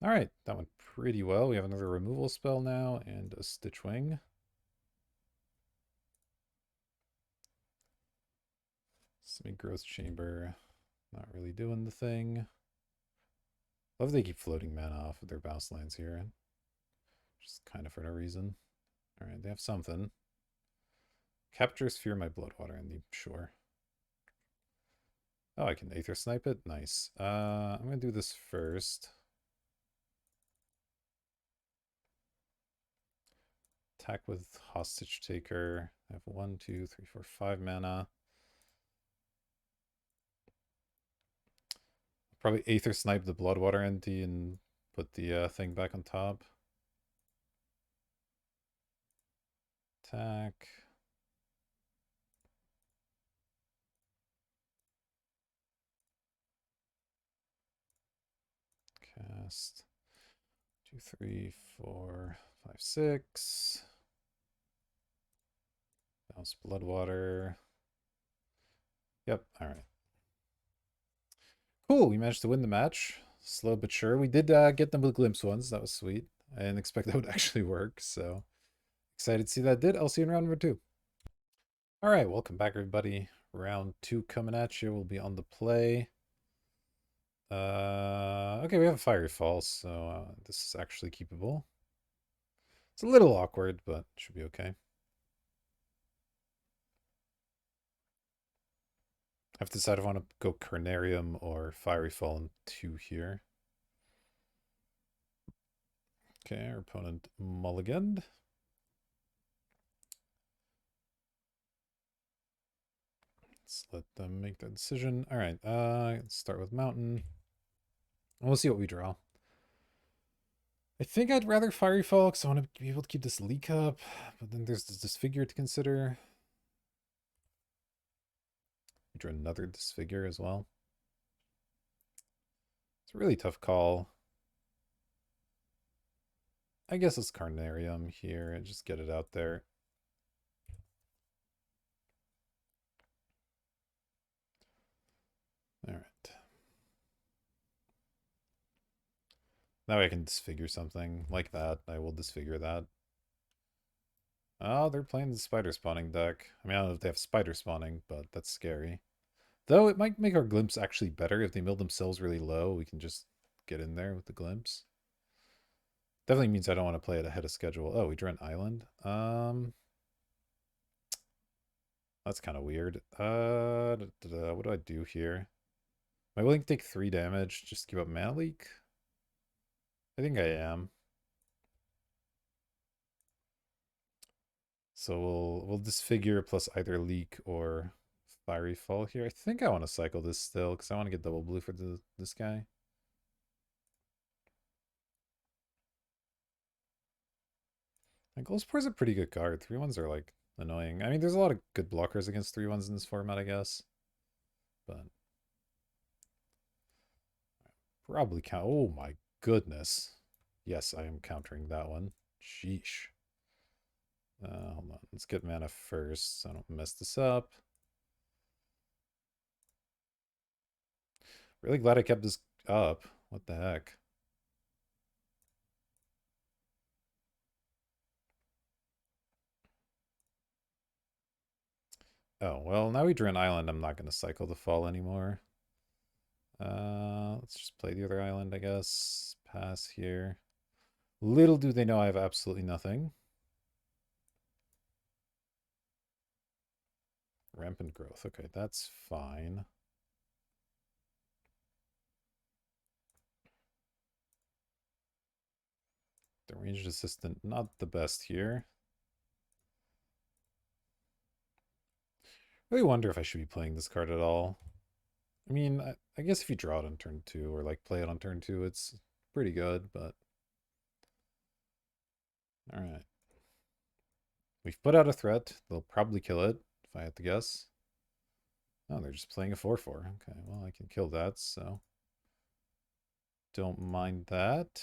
All right, that went pretty well. We have another removal spell now and a Stitchwing. Semi-growth chamber, not really doing the thing. Love they keep floating mana off of their bounce lands here. Just kind of for no reason. All right, they have something. Capture Sphere my Bloodwater in the sure. Oh, I can Aether Snipe it? Nice. I'm gonna do this first. Attack with Hostage Taker. I have 1, 2, 3, 4, 5 mana. Probably Aether Snipe the Bloodwater Entity and put the thing back on top. Attack. Cast. 2, 3, 4, 5, 6. Bounce Bloodwater. Yep, alright. Cool, we managed to win the match. Slow but sure. We did get them with glimpse ones. That was sweet. I didn't expect that would actually work, so excited to see that did. I'll see you in round number 2. Alright, welcome back everybody. Round 2 coming at you. We'll be on the play. Okay, we have a Fiery Fall, so this is actually keepable. It's a little awkward, but should be okay. I have to decide if I want to go Carnarium or Fiery Fall in 2 here. Okay, our opponent mulliganed. Let's let them make their decision. All right, let's start with Mountain. And we'll see what we draw. I think I'd rather Fiery Fall because I want to be able to keep this leak up, but then there's this Disfigure to consider. We drew another Disfigure as well. It's a really tough call. I guess it's Carnarium here and just get it out there. All right. Now I can disfigure something like that. I will disfigure that. Oh, they're playing the spider spawning deck. I mean, I don't know if they have spider spawning, but that's scary. Though it might make our glimpse actually better. If they mill themselves really low, we can just get in there with the glimpse. Definitely means I don't want to play it ahead of schedule. Oh, we drew an island. That's kind of weird. What do I do here? Am I willing to take 3 damage? Just give up mana leak? I think I am. So we'll disfigure plus either leak or fiery fall here. I think I want to cycle this still because I want to get double blue for this guy. And Glowspore is a pretty good card. 3/1s are like annoying. I mean, there's a lot of good blockers against 3/1s in this format, I guess. But probably count. Oh my goodness. Yes, I am countering that one. Sheesh. Hold on. Let's get mana first so I don't mess this up. Really glad I kept this up. What the heck? Oh, well, now we drew an island. I'm not going to cycle the fall anymore. Let's just play the other island, I guess. Pass here. Little do they know I have absolutely nothing. Rampant growth. Okay, that's fine. The ranged assistant, not the best here. I really wonder if I should be playing this card at all. I mean, I guess if you draw it on turn 2 or like play it on turn 2, it's pretty good, but... Alright. We've put out a threat. They'll probably kill it, if I had to guess. Oh, they're just playing a 4/4. Okay, well, I can kill that, so... Don't mind that.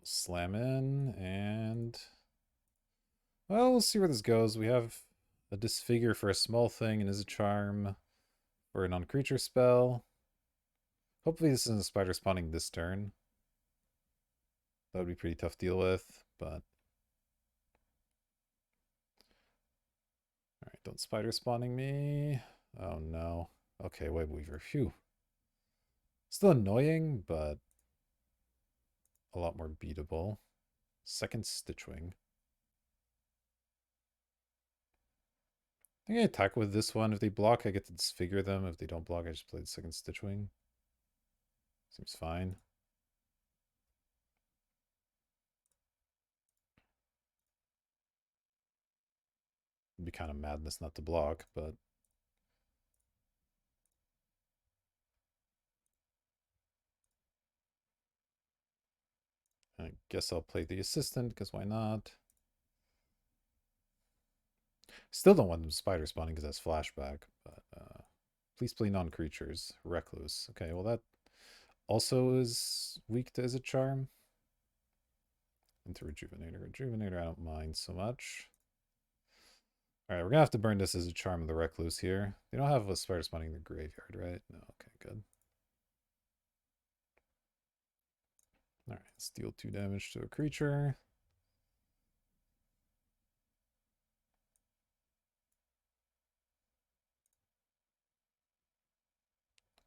Slam in, and... Well, we'll see where this goes. We have a Disfigure for a small thing and is a charm for a non-creature spell. Hopefully this isn't a spider spawning this turn. That would be pretty tough to deal with, but... Alright, don't spider spawning me. Oh no. Okay, Web Weaver. Phew. Still annoying, but a lot more beatable. Second Stitchwing. I think I attack with this one. If they block, I get to disfigure them. If they don't block, I just play the second Stitchwing. Seems fine. It'd be kind of madness not to block, but I guess I'll play the assistant, because why not? Still don't want them spider spawning because that's flashback, but please play non-creatures. Recluse. Okay, well that also is weak to Is it Charm. Into Rejuvenator. Rejuvenator I don't mind so much. Alright, we're gonna have to burn this as a Charm of the Recluse here. They don't have a spider spawning in the graveyard, right? No, okay, good. Alright, let's deal 2 damage to a creature.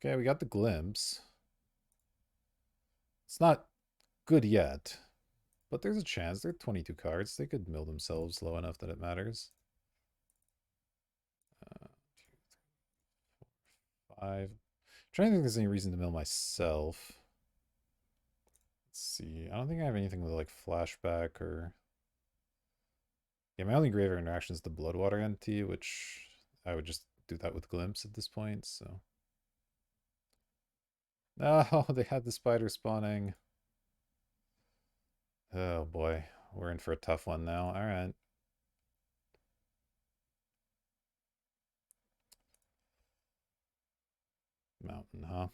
Okay, we got the Glimpse. It's not good yet, but there's a chance. They're 22 cards. They could mill themselves low enough that it matters. 5. Trying to think if there's any reason to mill myself. Let's see. I don't think I have anything with like flashback or. Yeah, my only graveyard interaction is the Bloodwater Entity, which I would just do that with Glimpse at this point, so. Oh, they had the spider spawning. Oh boy, we're in for a tough one now. All right. Mountain, huh? I'm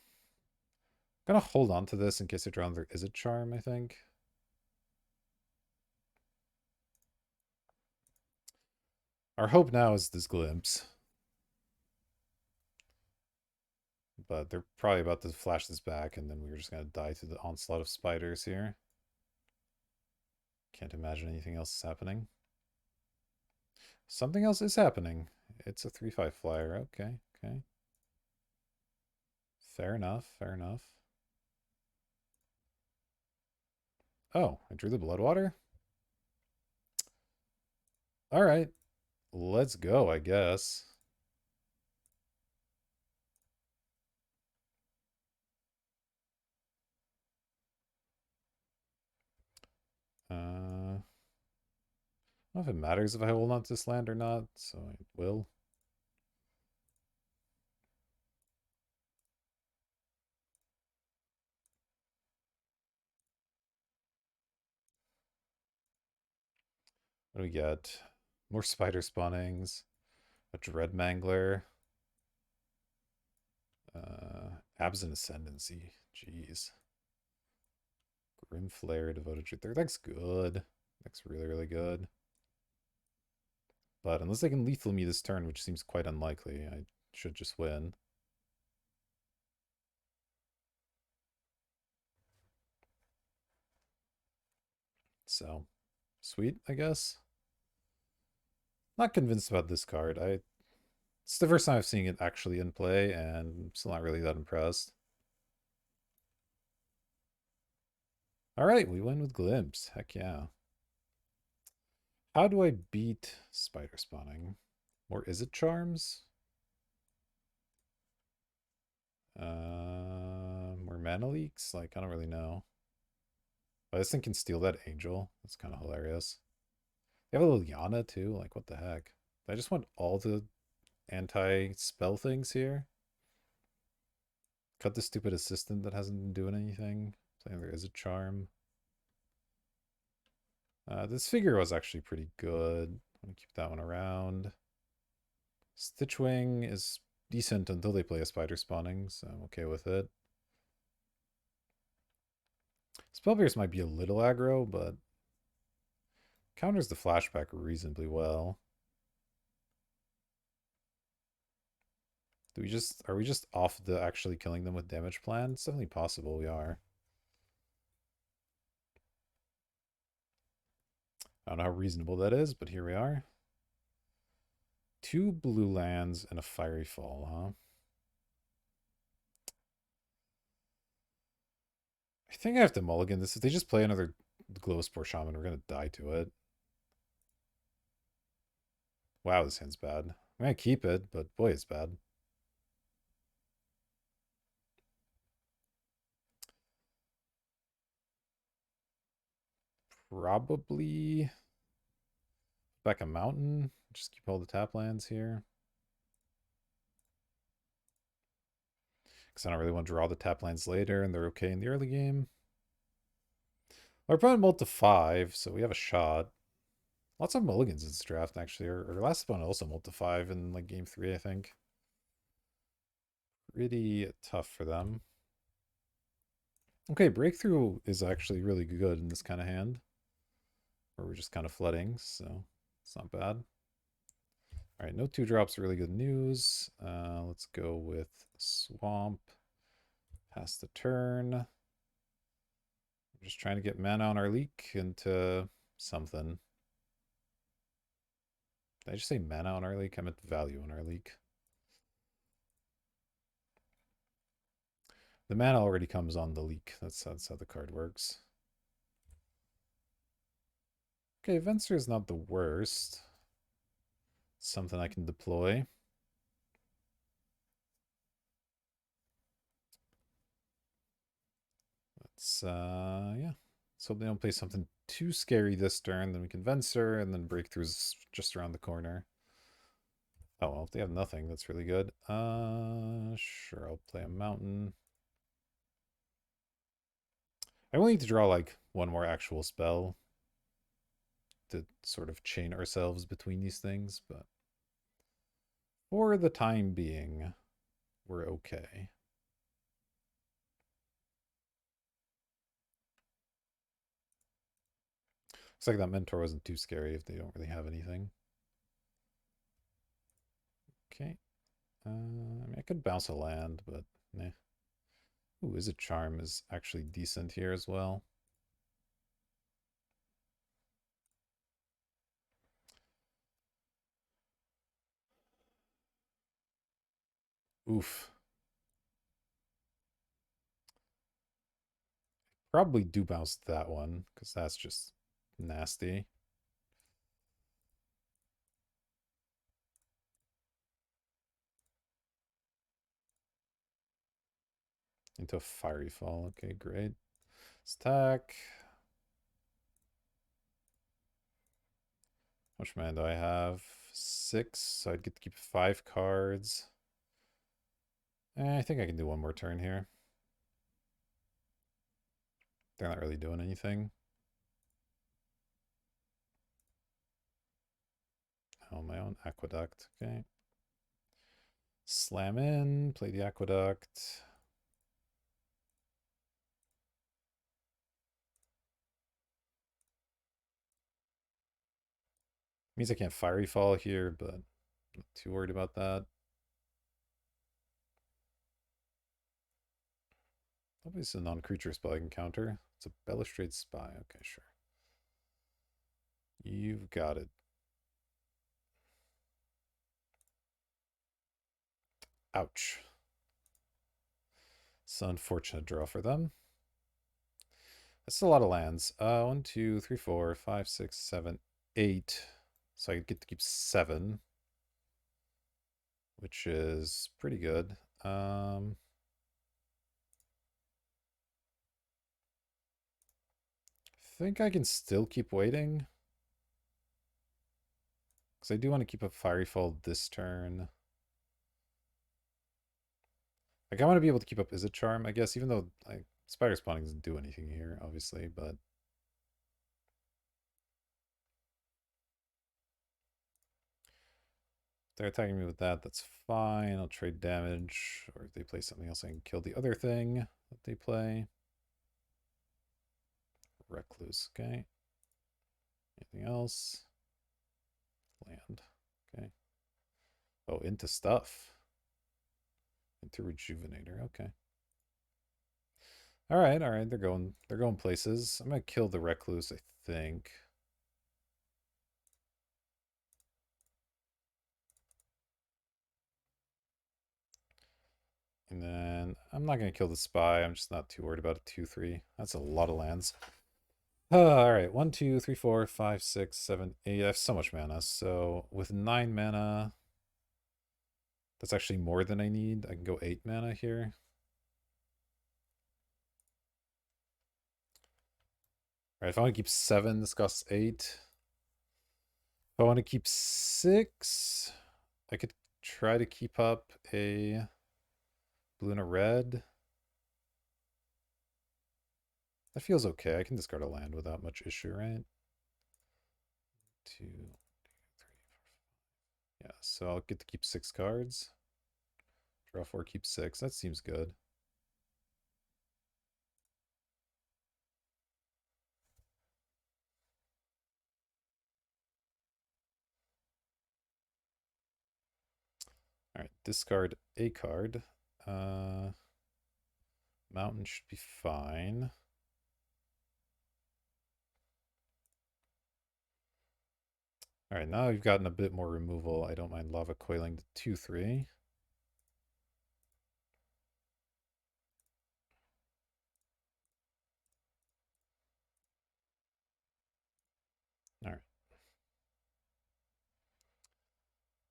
gonna hold on to this in case I draw another Is it Charm, I think. Our hope now is this Glimpse. But they're probably about to flash this back, and then we're just gonna die to the onslaught of spiders here. Can't imagine anything else is happening. Something else is happening. It's a 3/5 flyer. Okay, okay. Fair enough, fair enough. Oh, I drew the Bloodwater? Alright. Let's go, I guess. I don't know if it matters if I hold on to this land or not, so I will. What do we get? More spider spawnings. A Dread Mangler. Absent Ascendancy. Jeez. Grim Flare, Devoted Truth. Their deck's good. Deck's really, really good. But unless they can lethal me this turn, which seems quite unlikely, I should just win. So, sweet, I guess. Not convinced about this card. It's the first time I've seen it actually in play, and I'm still not really that impressed. Alright, we win with Glimpse. Heck yeah. How do I beat spider spawning? Or is it charms? More mana leaks? Like, I don't really know. But this thing can steal that angel. That's kind of hilarious. They have a little Yana too. Like, what the heck? I just want all the anti-spell things here. Cut the stupid assistant that hasn't been doing anything. Playing there is a charm. This figure was actually pretty good. I'm gonna keep that one around. Stitchwing is decent until they play a spider spawning, so I'm okay with it. Spellbearers might be a little aggro, but counters the flashback reasonably well. Are we just off the actually killing them with damage plan? It's definitely possible we are. I don't know how reasonable that is, but here we are. 2 blue lands and a fiery fall, huh? I think I have to mulligan this. If they just play another Glow Spore Shaman, we're gonna die to it. Wow, this hand's bad. I might keep it, but boy, it's bad. Probably back a mountain. Just keep all the tap lands here. Because I don't really want to draw the tap lands later, and they're okay in the early game. Our opponent mulled to 5, so we have a shot. Lots of mulligans in this draft, actually. Our last opponent also mulled to 5 in like game 3, I think. Pretty tough for them. Okay, breakthrough is actually really good in this kind of hand. Where we're just kind of flooding, so it's not bad. All right, no 2-drops, really good news. Let's go with Swamp. Pass the turn. I'm just trying to get mana on our leak into something. Did I just say mana on our leak? I meant value on our leak. The mana already comes on the leak. That's how the card works. Okay, Venser is not the worst. Something I can deploy. Let's yeah. So they don't play something too scary this turn, then we can Venser, and then Breakthrough's just around the corner. Oh well, if they have nothing, that's really good. Sure, I'll play a mountain. I will need to draw like one more actual spell to sort of chain ourselves between these things, but for the time being, we're okay. Looks like that mentor wasn't too scary if they don't really have anything. Okay. I mean, I could bounce a land, but nah. Ooh, is a charm is actually decent here as well. Oof. Probably do bounce that one, because that's just nasty. Into a fiery fall. Okay, great. Stack. How much mana do I have? 6, so I'd get to keep 5 cards. I think I can do one more turn here. They're not really doing anything. Oh, my own aqueduct. Okay. Slam in, play the aqueduct. Means I can't fiery fall here, but I'm not too worried about that. Probably it's a non-creature spell I can counter. It's a Balustrade Spy. Okay, sure. You've got it. Ouch. It's an unfortunate draw for them. That's a lot of lands. 1, 2, 3, 4, 5, 6, 7, 8. So I get to keep 7, which is pretty good. Think I can still keep waiting. Because I do want to keep up Fiery Fall this turn. Like, I want to be able to keep up Is it Charm, I guess, even though like Spider Spawning doesn't do anything here, obviously, but if they're attacking me with that, that's fine. I'll trade damage, or if they play something else, I can kill the other thing that they play. Recluse, okay. Anything else? Land, okay. Oh, into stuff. Into Rejuvenator, okay. All right, they're going places. I'm gonna kill the Recluse, I think. And then I'm not going to kill the spy. I'm just not too worried about a 2-3. That's a lot of lands. All right. 1, 2, 3, 4, 5, 6, 7, 8. I have so much mana. So with 9 mana, That's actually more than I need. I can go 8 mana here. All right, if I want to keep 7, this costs 8. If I want to keep 6, I could try to keep up a blue and a red. That feels okay. I can discard a land without much issue, right? 2, 3, 4. Yeah, so I'll get to keep 6 cards. Draw 4, keep 6. That seems good. All right, discard a card. Mountain should be fine. All right, now you've gotten a bit more removal. I don't mind Lava Coiling to 2-3. All right.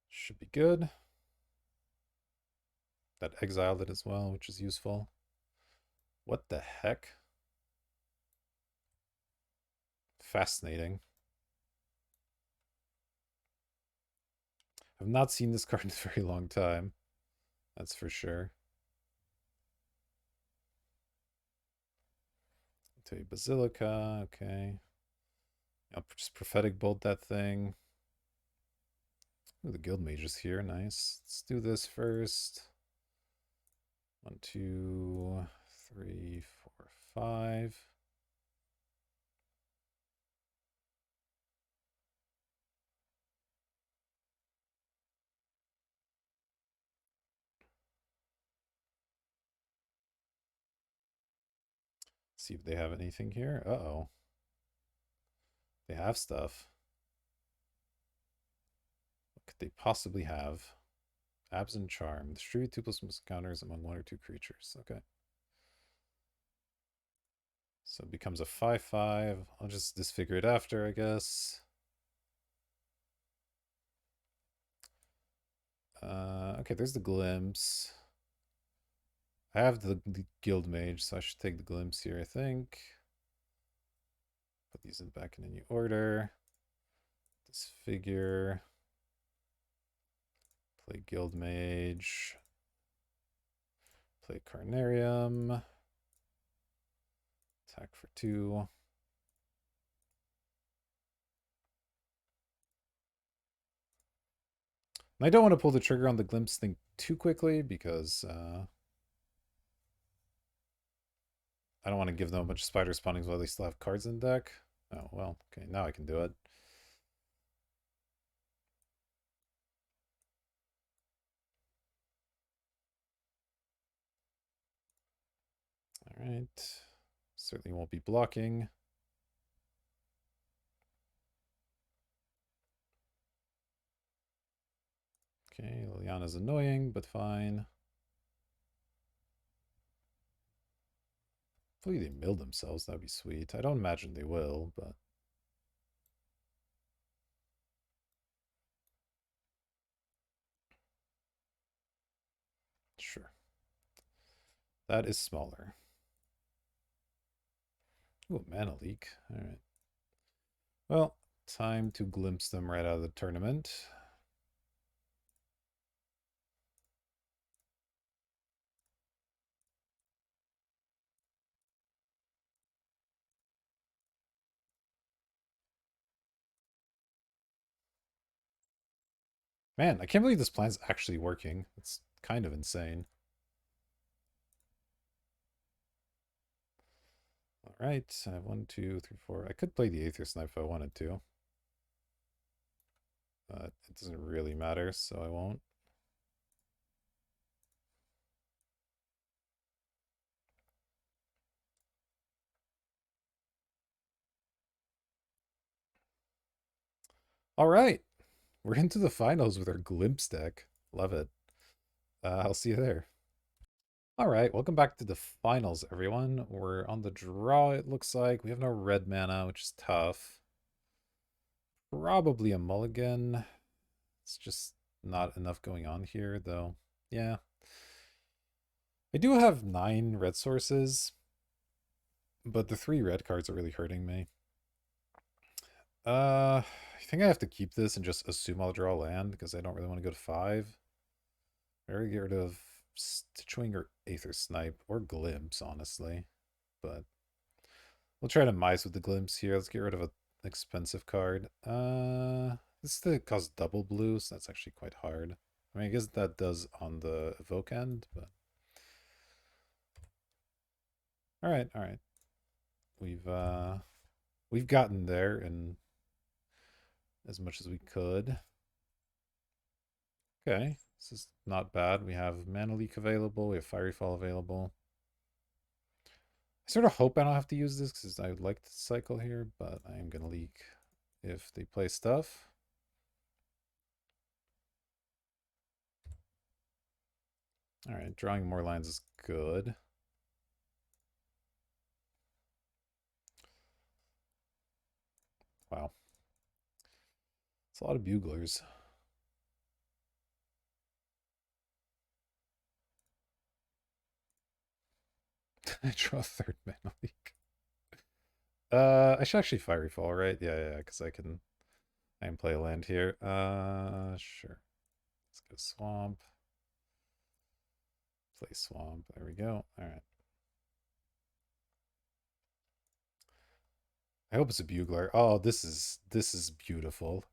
Should be good. That exiled it as well, which is useful. What the heck? Fascinating. I've not seen this card in a very long time. That's for sure. I'll tell you Basilica. Okay. I'll just Prophetic Bolt that thing. Ooh, the Guild Mage is here. Nice. Let's do this first. 1, 2, 3, 4, 5. See if they have anything here. Uh-oh. They have stuff. What could they possibly have? Absent Charm. Distribute 2+1 counters among 1 or 2 creatures. Okay. So it becomes a 5/5. I'll just disfigure it after, I guess. Okay, there's the Glimpse. I have the Guild Mage, so I should take the Glimpse here, I think. Put these back in any order. Disfigure. Play Guild Mage. Play Carnarium. Attack for 2. And I don't want to pull the trigger on the Glimpse thing too quickly because I don't want to give them a bunch of spider spawnings while they still have cards in the deck. Oh, well, okay, now I can do it. All right. Certainly won't be blocking. Okay, Liliana's annoying, but fine. Hopefully they mill themselves. That'd be sweet. I don't imagine they will, but... Sure. That is smaller. Ooh, mana leak. All right. Well, time to glimpse them right out of the tournament. Man, I can't believe this plan's actually working. It's kind of insane. All right, I have 1, 2, 3, 4. I could play the Aether Snipe if I wanted to. But it doesn't really matter, so I won't. All right, we're into the finals with our Glimpse deck. Love it. I'll see you there. All right, welcome back to the finals, everyone. We're on the draw, it looks like. We have no red mana, which is tough. Probably a mulligan. Let's just not enough going on here, though. Yeah. I do have 9 red sources, but the 3 red cards are really hurting me. I think I have to keep this and just assume I'll draw land because I don't really want to go to 5. Or get rid of Stitchwing or Aether Snipe or Glimpse, honestly. But we'll try to mice with the Glimpse here. Let's get rid of an expensive card. This costs double blue, so that's actually quite hard. I mean, I guess that does on the evoke end, but all right, all right. We've gotten there in as much as we could. Okay, this is not bad. We have Mana Leak available. We have Fiery Fall available. I sort of hope I don't have to use this because I would like to cycle here, but I am going to leak if they play stuff. All right, drawing more lines is good. Wow. It's a lot of buglers. I draw a third Mana Leak. I should actually Fiery Fall, right? Yeah, because I can play a land here. Sure. Let's go Swamp. Play Swamp. There we go. All right. I hope it's a bugler. Oh, this is beautiful.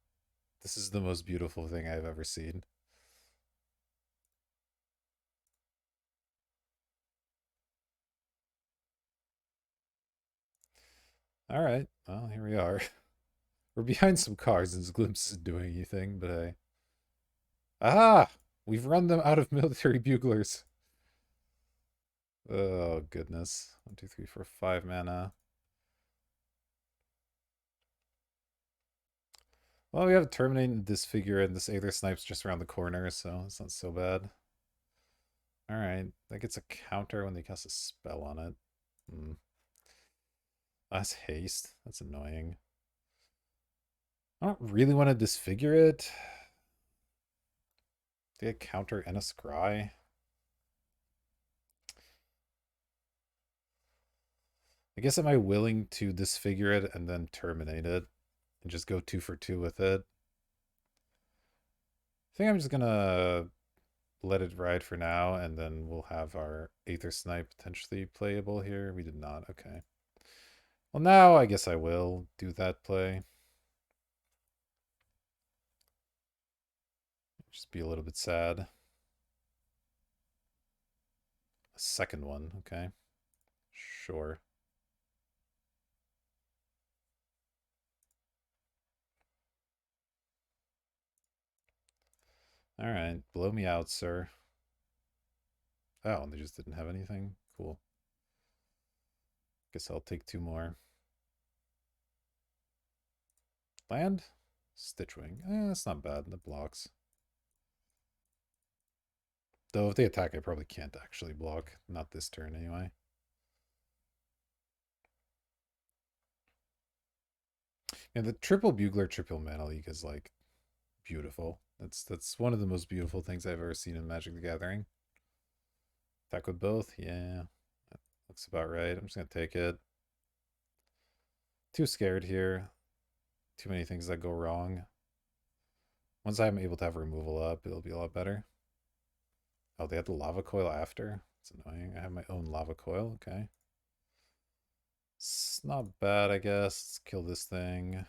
This is the most beautiful thing I've ever seen. All right. Well, here we are. We're behind some cards and this glimpse isn't doing anything, but hey. Aha! We've run them out of military buglers. Oh, goodness. 1, 2, 3, 4, 5 mana. Well, we have Terminate and Disfigure, and this Aether Snipe's just around the corner, so it's not so bad. Alright, that gets a counter when they cast a spell on it. Hmm. That's haste. That's annoying. I don't really want to disfigure it. They get counter and a scry. I guess am I willing to disfigure it and then terminate it and just go 2 for 2 with it? I think I'm just gonna let it ride for now, and then we'll have our Aether Snipe potentially playable here. We did not. Okay. Well, now I guess I will do that play. Just be a little bit sad. A second one. Okay. Sure. All right. Blow me out, sir. Oh, and they just didn't have anything? Cool. Guess I'll take 2 more. Land? Stitchwing. That's not bad. The blocks. Though if they attack, I probably can't actually block. Not this turn anyway. And the triple bugler, triple mana leak is like beautiful. That's one of the most beautiful things I've ever seen in Magic the Gathering. Attack with both? Yeah. That looks about right. I'm just gonna take it. Too scared here. Too many things that go wrong. Once I'm able to have removal up, it'll be a lot better. Oh, they had the lava coil after? It's annoying. I have my own lava coil. Okay. It's not bad, I guess. Let's kill this thing.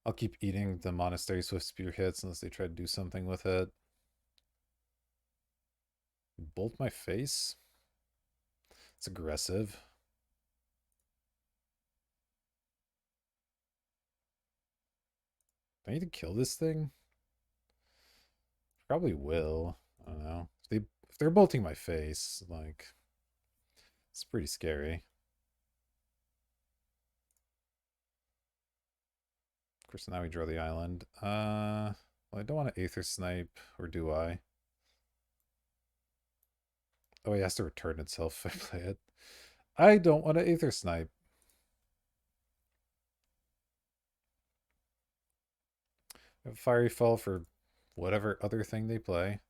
I'll keep eating the Monastery Swift Spear hits unless they try to do something with it. Bolt my face? It's aggressive. Do I need to kill this thing? Probably will. I don't know. If they're bolting my face, like it's pretty scary. Of course, now we draw the island. Well, I don't want to Aether Snipe, or do I? Oh, it has to return itself if I play it. I don't want to Aether Snipe. Fiery Fall for whatever other thing they play.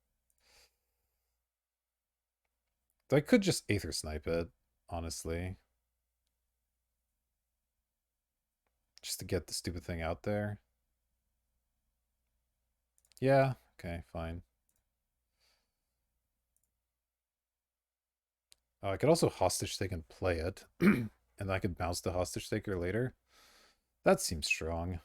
Though I could just Aether Snipe it, honestly. Just to get the stupid thing out there. Yeah, okay, fine. I could also Hostage Take and play it. And I could bounce the Hostage Taker later. That seems strong.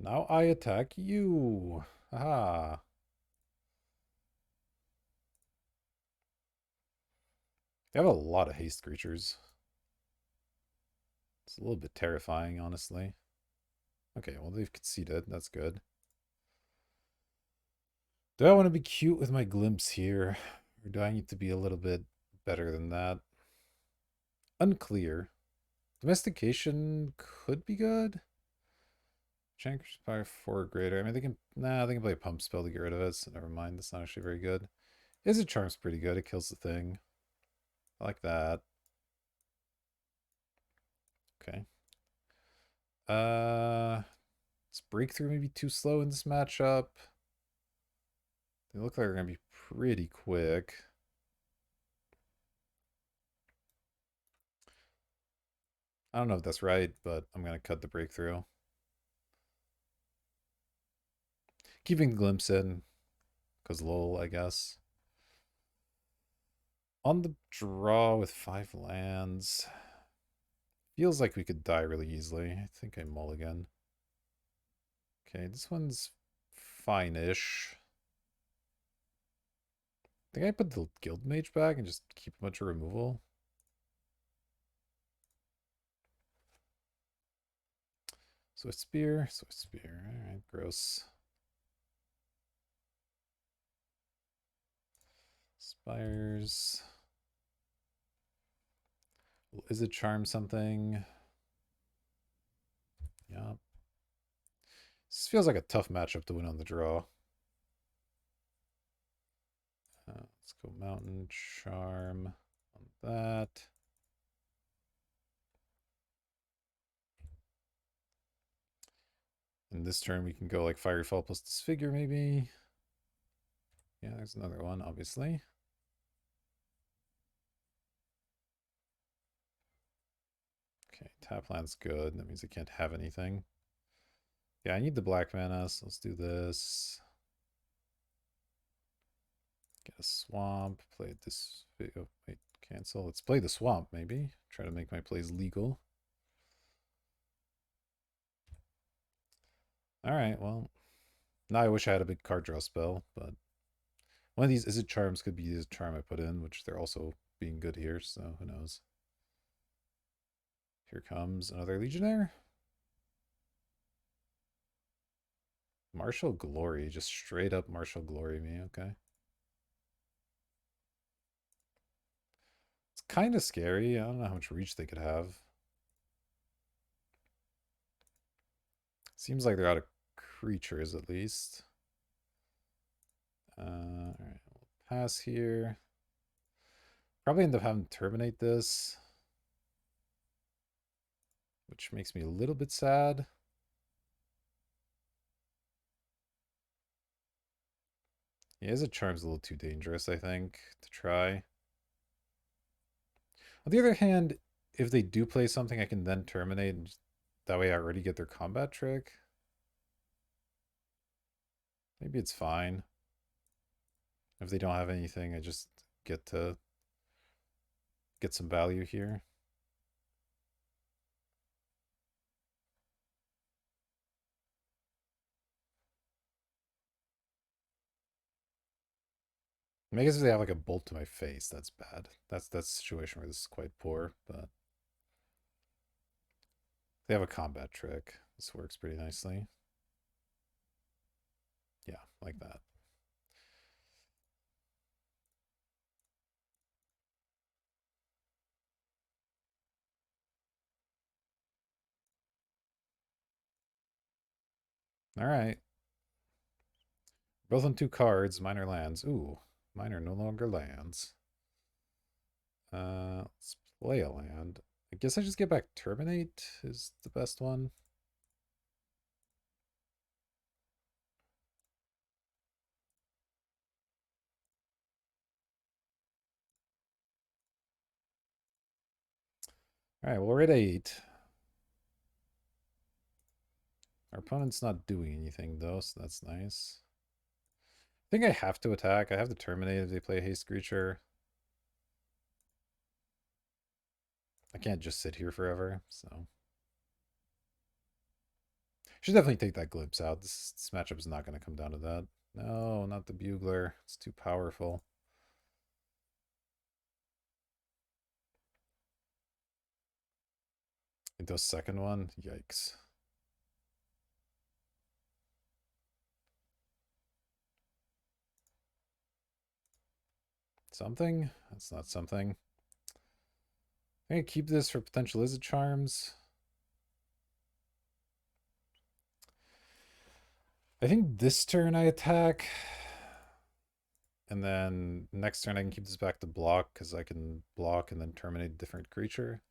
Now I attack you. Aha. They have a lot of haste creatures. It's a little bit terrifying, honestly. Okay, well, they've conceded. That's good. Do I want to be cute with my glimpse here? Or do I need to be a little bit better than that? Unclear. Domestication could be good. Chankers by 4 or greater. I mean, they can... Nah, they can play a pump spell to get rid of it, so never mind. That's not actually very good. Is it Charm's pretty good. It kills the thing. I like that. Okay. Is Breakthrough maybe too slow in this matchup? They look like they're going to be pretty quick. I don't know if that's right, but I'm going to cut the Breakthrough. Keeping Glimpse in, because lol, I guess. On the draw with 5 lands. Feels like we could die really easily. I think I mulligan. Okay, this one's fine-ish. I think I put the Guild Mage back and just keep a bunch of removal. Swift Spear, Swift Spear. Alright, gross. Spires. Is it Charm something? Yeah. This feels like a tough matchup to win on the draw. Let's go Mountain Charm on that. And this turn we can go like Fiery Fall plus Disfigure maybe. Yeah, there's another one, obviously. Okay, tap land's good. That means I can't have anything. Yeah, I need the black mana, so let's do this. Get a swamp, play this. Oh, wait, cancel. Let's play the swamp, maybe. Try to make my plays legal. Alright, well. Now I wish I had a big card draw spell, but one of these Is It Charms could be the charm I put in, which they're also being good here, so who knows. Here comes another Legionnaire. Martial Glory, just straight up Martial Glory me, okay. It's kind of scary. I don't know how much reach they could have. Seems like they're out of creatures at least. Alright, we'll pass here. Probably end up having to terminate this, which makes me a little bit sad. Yeah, Is It Charm's a little too dangerous, I think, to try. On the other hand, if they do play something, I can then terminate, and that way I already get their combat trick. Maybe it's fine. If they don't have anything, I just get to get some value here. I guess if they have like a bolt to my face, that's bad. That's a situation where this is quite poor, but they have a combat trick. This works pretty nicely. Yeah, like that. Alright. Both on 2 cards. Mine are lands. Ooh. Mine are no longer lands. Let's play a land. I guess I just get back Terminate is the best one. Alright, well, we're at 8. Our opponent's not doing anything, though, so that's nice. I think I have to attack. I have to terminate if they play a haste creature. I can't just sit here forever, so. Should definitely take that glimpse out. This matchup is not going to come down to that. No, not the Bugler. It's too powerful. Into a second one? Yikes. Something? That's not something. I think I keep this for potential Izzet Charms. I think this turn I attack. And then next turn I can keep this back to block because I can block and then terminate a different creature.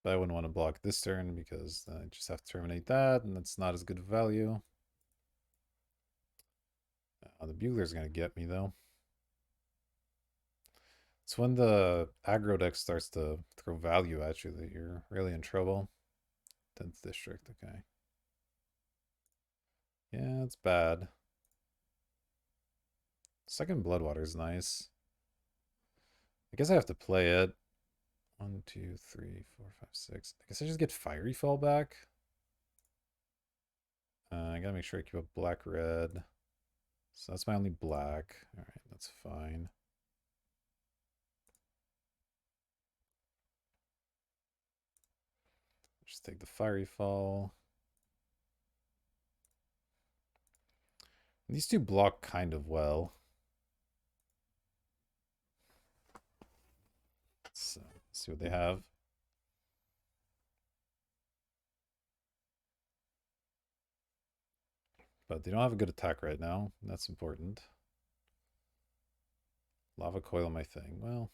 But I wouldn't want to block this turn because then I just have to terminate that, and that's not as good of value. The Bugler's going to get me, though. It's when the aggro deck starts to throw value at you that you're really in trouble. 10th District, okay. Yeah, it's bad. Second Bloodwater is nice. I guess I have to play it. 1, 2, 3, 4, 5, 6. I guess I just get Fiery Fall back. I gotta make sure I keep up black red. So that's my only black. Alright, that's fine. Just take the Fiery Fall. These two block kind of well. So let's see what they have. But they don't have a good attack right now. That's important. Lava Coil my thing. Well,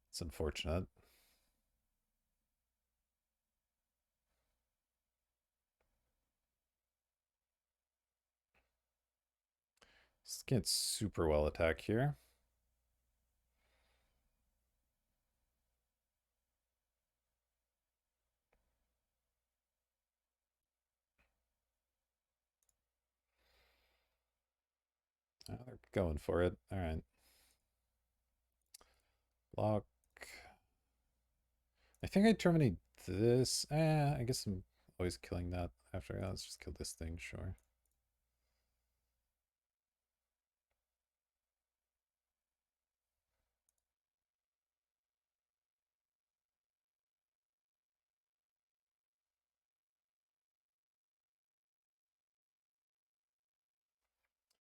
it's unfortunate. Just can't super well attack here. Oh, they're going for it. All right. Block. I think I terminate this. I guess I'm always killing that after. Let's just kill this thing, sure.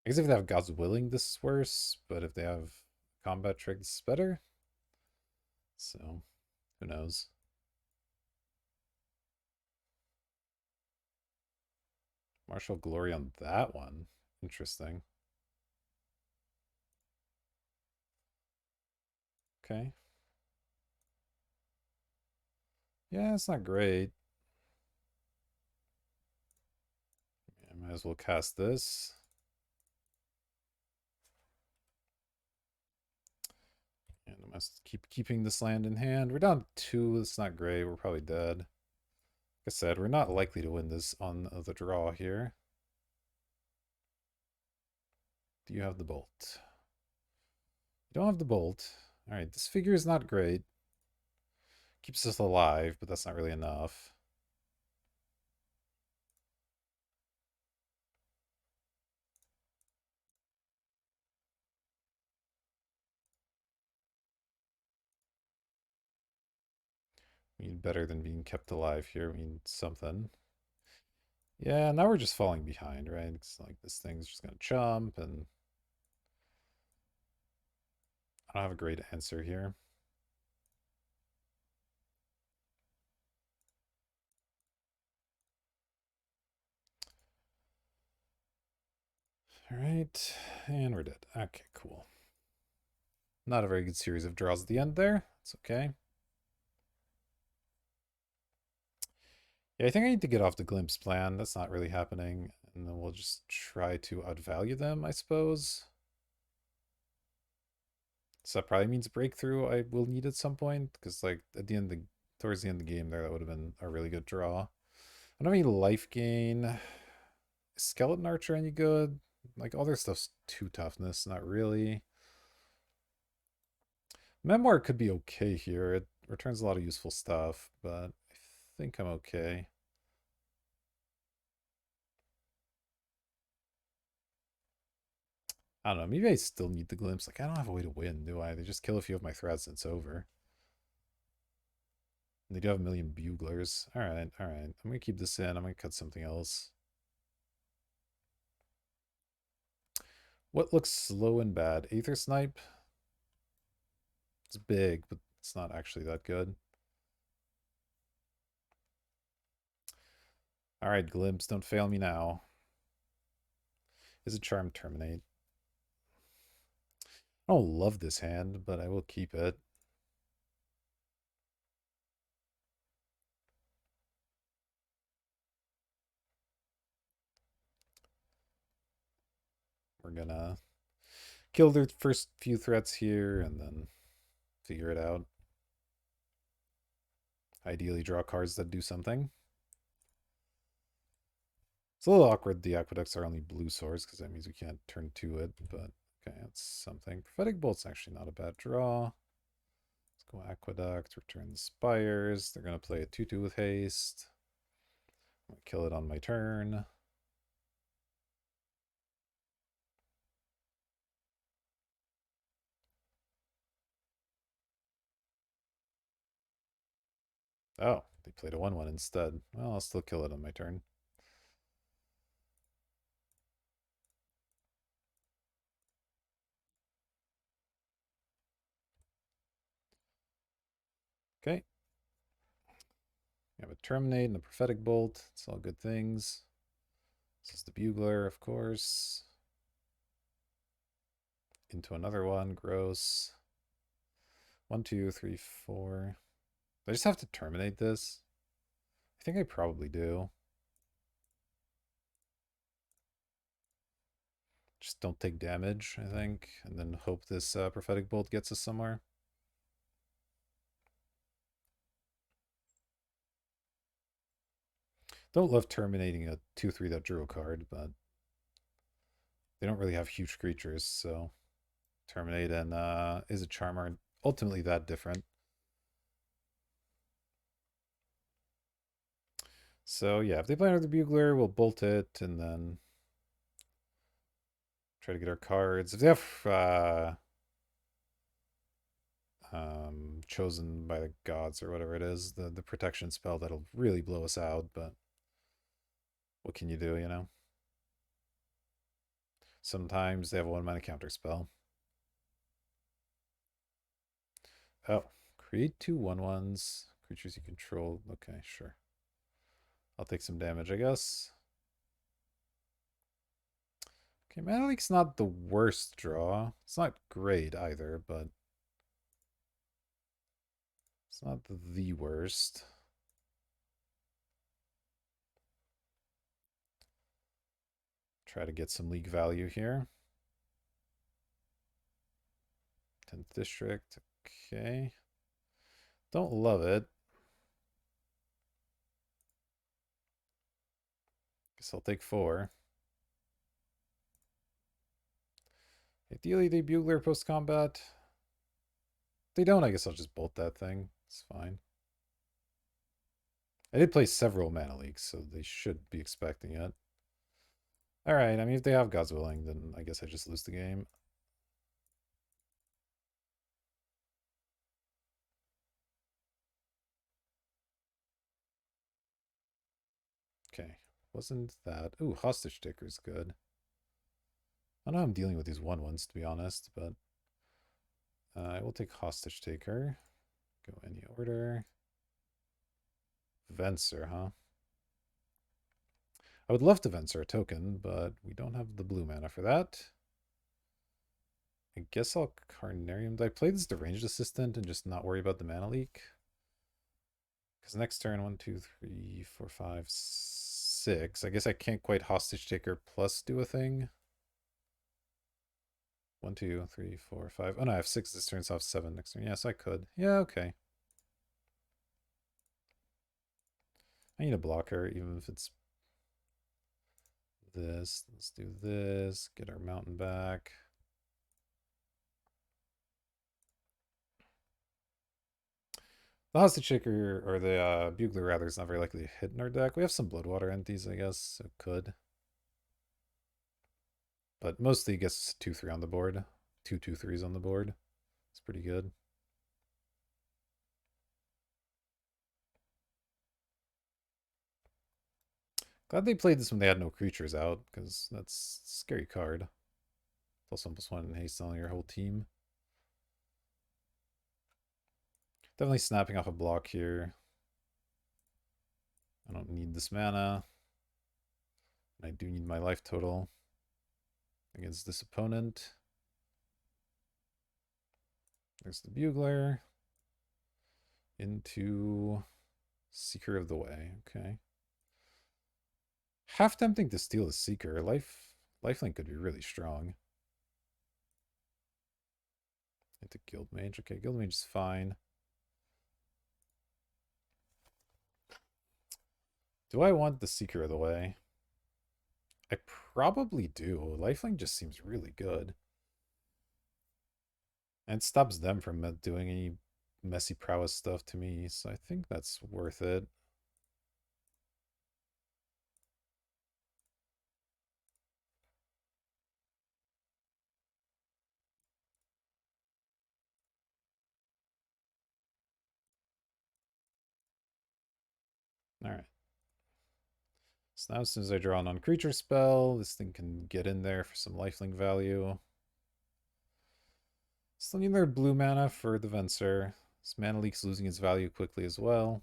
I guess if they have God's Willing, this is worse. But if they have Combat Trick, this is better. So, who knows? Martial Glory on that one. Interesting. Okay. Yeah, it's not great. I might as well cast this. And I must keep keeping this land in hand. We're down 2. It's not great. We're probably dead. Like I said, we're not likely to win this on the draw here. Do you have the bolt? You don't have the bolt. All right, this figure is not great. Keeps us alive, but that's not really enough. We need better than being kept alive here. We need something. Yeah, now we're just falling behind, right? It's like this thing's just gonna jump, and I don't have a great answer here. All right, and we're dead. Okay, cool. Not a very good series of draws at the end there. It's okay. Yeah, I think I need to get off the glimpse plan. That's not really happening. And then we'll just try to outvalue them, I suppose. So that probably means breakthrough I will need at some point. Because like at the end of the towards the end of the game there, that would have been a really good draw. I don't have any life gain. Is Skeleton Archer any good? Like all their stuff's 2 toughness, not really. Memoir could be okay here. It returns a lot of useful stuff, but I think I'm okay. I don't know. Maybe I still need the glimpse. Like, I don't have a way to win, do I? They just kill a few of my threats and it's over. And they do have a million buglers. All right, all right. I'm going to keep this in. I'm going to cut something else. What looks slow and bad? Aether Snipe? It's big, but it's not actually that good. All right, Glimpse, don't fail me now. Is a Charm Terminate? I don't love this hand, but I will keep it. We're gonna kill their first few threats here and then figure it out. Ideally draw cards that do something. It's a little awkward the aqueducts are only blue source because that means we can't turn to it, but okay, that's something. Prophetic Bolt's actually not a bad draw. Let's go Aqueduct, return the Spires. They're going to play a 2-2 with haste. I'm going to kill it on my turn. Oh, they played a 1-1 instead. Well, I'll still kill it on my turn. Okay. We have a Terminate and a Prophetic Bolt. It's all good things. This is the Bugler, of course. Into another one. Gross. 1, 2, 3, 4. Do I just have to terminate this? I think I probably do. Just don't take damage, I think, and then hope this Prophetic Bolt gets us somewhere. Don't love terminating a 2-3 that drew a card, but they don't really have huge creatures, so terminate and is a charm aren't ultimately that different. So yeah, if they play another Bugler, we'll bolt it and then try to get our cards. If they have chosen by the gods or whatever it is, the protection spell, that'll really blow us out, but what can you do, you know? Sometimes they have a 1-mana counter spell. Oh, create 2 1/1s. Creatures you control. Okay, sure. I'll take some damage, I guess. Okay, Mana Leak's not the worst draw. It's not great either, but it's not the worst. Try to get some league value here. 10th District. Okay. Don't love it. Guess I'll take 4. Ideally, they Bugler post combat. If they don't, I guess I'll just bolt that thing. It's fine. I did play several Mana Leaks, so they should be expecting it. Alright, I mean, if they have God's Willing, then I guess I just lose the game. Okay, wasn't that... Ooh, Hostage Taker's good. I don't know how I'm dealing with these 1/1s, to be honest, but... I will take Hostage Taker. Go any order. Venser, huh? I would love to Venser a token, but we don't have the blue mana for that. I guess I'll Carnarium. Did I play this Deranged Assistant and just not worry about the mana leak? Because next turn, 1, 2, 3, 4, 5, 6. I guess I can't quite Hostage Taker plus do a thing. 1, 2, 3, 4, 5. Oh no, I have 6 this turn, so I have 7 next turn. Yes, I could. Yeah, okay. I need a blocker, even if it's this. Let's do this. Get our mountain back. The Hostage Shaker, or the Bugler rather, is not very likely to hit in our deck. We have some Bloodwater entities, I guess, so it could. But mostly it gets 2-3 on the board. 2-2-3s on the board. It's pretty good. Glad they played this when they had no creatures out, because that's a scary card. +1/+1 and haste on your whole team. Definitely snapping off a block here. I don't need this mana. I do need my life total against this opponent. There's the Bugler. Into Seeker of the Way. Okay. Half tempting to steal the Seeker. Lifelink could be really strong. Into Guildmage. Okay, Guildmage is fine. Do I want the Seeker of the Way? I probably do. Lifelink just seems really good. And it stops them from doing any messy prowess stuff to me, so I think that's worth it. Alright. So now as soon as I draw a non-creature spell, this thing can get in there for some lifelink value. Still need their blue mana for the Venser. This mana leak's losing its value quickly as well.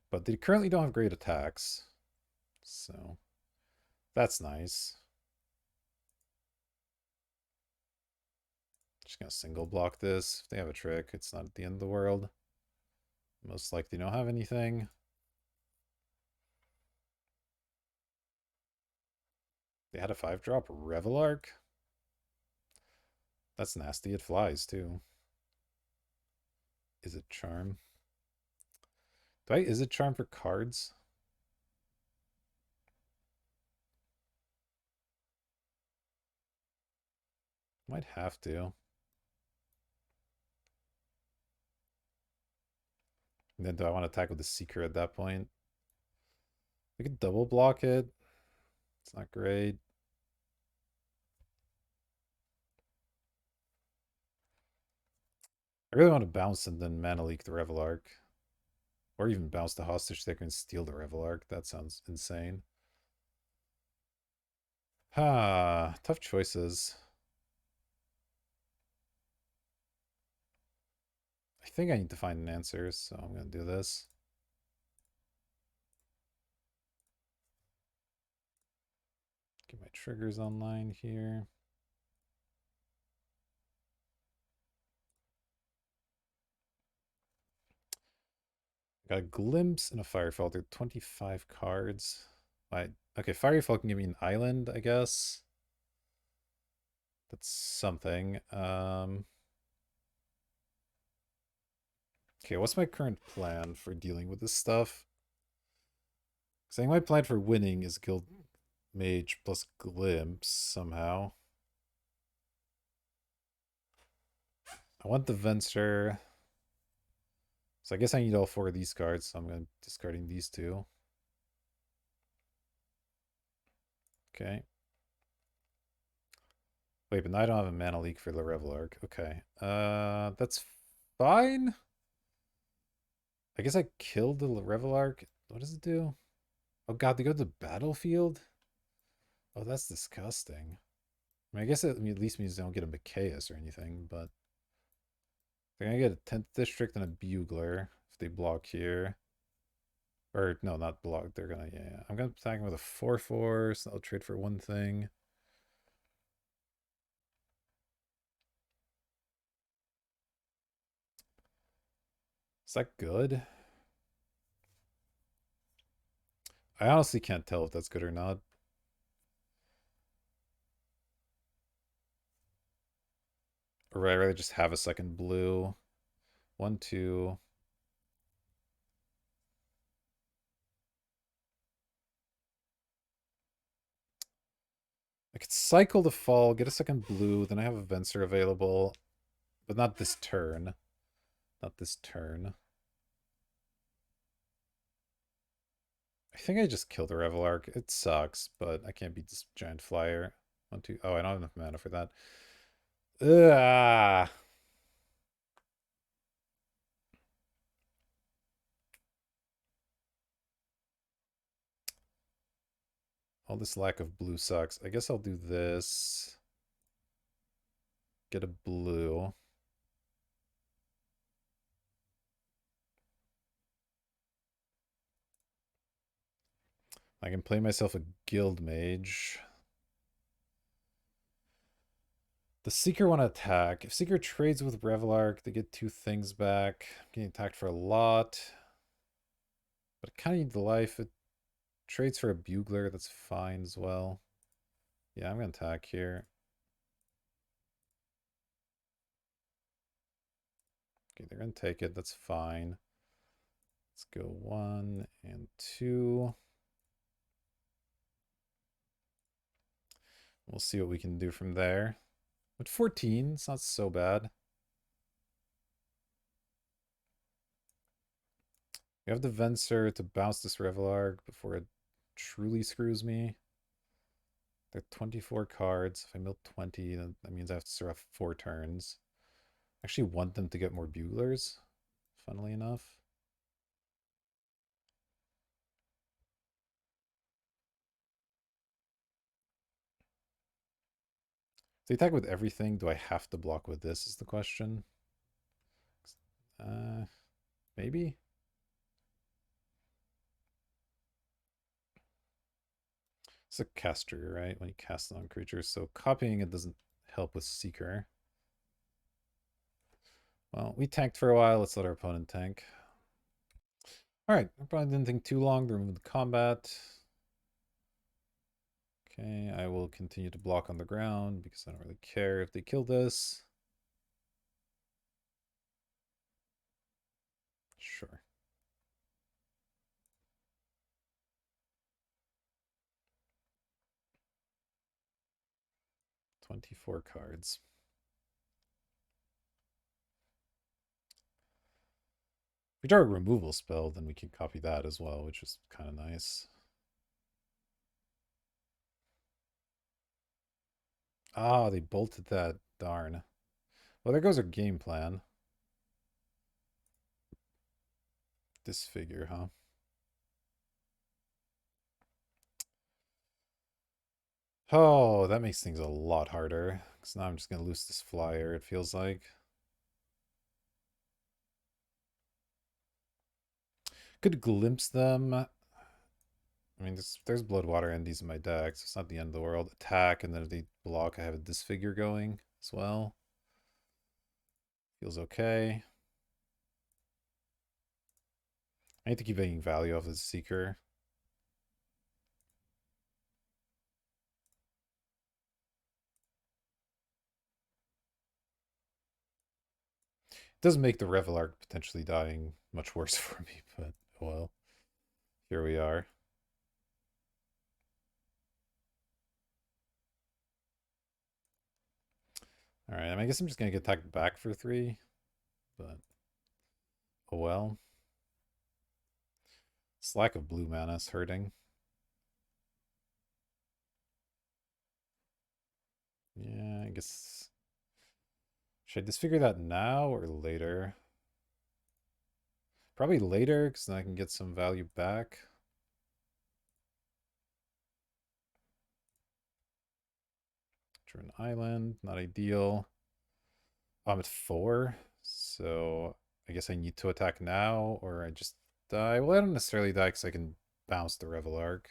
But they currently don't have great attacks. So that's nice. Just gonna single block this. If they have a trick, it's not at the end of the world. Most likely don't have anything. They had a 5-drop Revelark. That's nasty. It flies too. Is it charm? Is it charm for cards? Might have to. And then do I want to attack with the Seeker at that point? We could double block it. It's not great. I really want to bounce and then mana leak the Revelark. Or even bounce the Hostage Taker and steal the Revelark. That sounds insane. Tough choices. I think I need to find an answer, so I'm going to do this. Get my triggers online here. Got a Glimpse and a Firefall. They're 25 cards. Okay, Firefall can give me an island, I guess. That's something. Okay, what's my current plan for dealing with this stuff? Saying my plan for winning is Guild Mage plus Glimpse somehow. I want the Venser. So I guess I need all 4 of these cards, so I'm going to discarding these 2. Okay. Wait, but now I don't have a mana leak for the Revelark. Okay. That's fine. I guess I killed the Revelark. What does it do? Oh god, they go to the battlefield? Oh, that's disgusting. I mean, I guess it at least means they don't get a Micaeus or anything, but they're gonna get a 10th district and a bugler if they block here. Or no, not block. They're gonna, yeah. I'm gonna attack him with a 4/4, so I'll trade for one thing. Is that good? I honestly can't tell if that's good or not. Or would I rather just have a second blue? 1, 2. I could cycle the fall, get a second blue, then I have a Venser available. But not this turn. Not this turn. I think I just killed the Revelark. It sucks, but I can't beat this giant flyer. 1, 2. Oh, I don't have enough mana for that. Ugh. All this lack of blue sucks. I guess I'll do this. Get a blue. I can play myself a guild mage. The Seeker want to attack. If Seeker trades with Revelark, they get 2 things back. I'm getting attacked for a lot. But I kind of need the life. It trades for a Bugler. That's fine as well. Yeah, I'm going to attack here. Okay, they're going to take it. That's fine. Let's go 1 and 2. We'll see what we can do from there. But 14, it's not so bad. We have the Venser to bounce this Revelark before it truly screws me. There are 24 cards. If I mill 20, then that means I have to survive 4 turns. I actually want them to get more Buglers, funnily enough. If they attack with everything, do I have to block with this is the question. Uh, maybe? It's a caster, right? When you cast it on creatures. So copying it doesn't help with Seeker. Well, we tanked for a while. Let's let our opponent tank. Alright, I probably didn't think too long to remove the combat. Okay, I will continue to block on the ground because I don't really care if they kill this. Sure. "24 cards. If we draw a removal spell, then we can copy that as well, which is kind of nice. Ah, they bolted that. Darn. Well, there goes our game plan. Disfigure, huh? Oh, that makes things a lot harder. Because now I'm just going to lose this flyer, it feels like. Could glimpse them. I mean, there's Bloodwater Endies in my deck, so it's not the end of the world. Attack, and then if they block, I have a Disfigure going as well. Feels okay. I need to keep making value off this Seeker. It does make the Revelark potentially dying much worse for me, but well, here we are. Alright, I guess I'm just going to get attacked back for 3, but oh well. This lack of blue mana is hurting. Yeah, I guess... Should I disfigure that now or later? Probably later, because then I can get some value back. Draw an island, not ideal. I'm at 4, so I guess I need to attack now, or I just die. Well, I don't necessarily die because I can bounce the Revel Arc.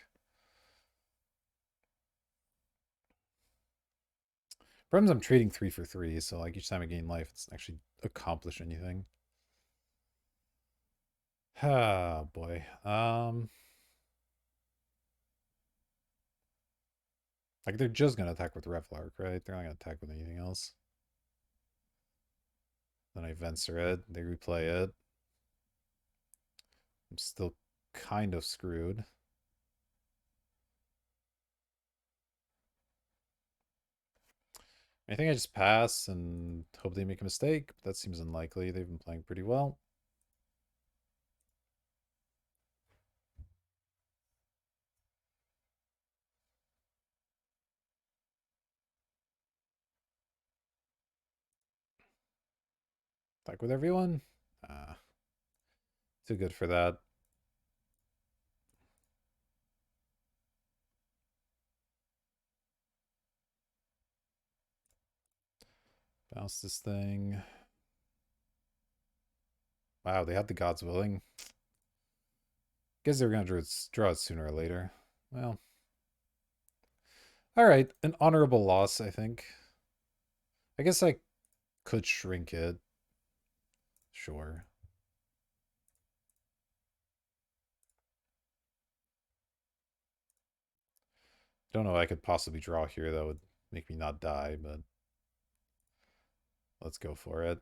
Problems I'm trading 3 for 3, so like each time I gain life, it's actually accomplish anything. Ah, boy. Like they're just gonna attack with Revel Arc, right? They're not gonna attack with anything else. Then I Venser it, they replay it. I'm still kind of screwed. I think I just pass and hope they make a mistake, but that seems unlikely. They've been playing pretty well. Attack with everyone? Too good for that. Bounce this thing. Wow, they had the God's Willing. Guess they were going to draw it sooner or later. Well. Alright, an honorable loss, I think. I guess I could shrink it. Sure. Don't know what I could possibly draw here that would make me not die, but let's go for it.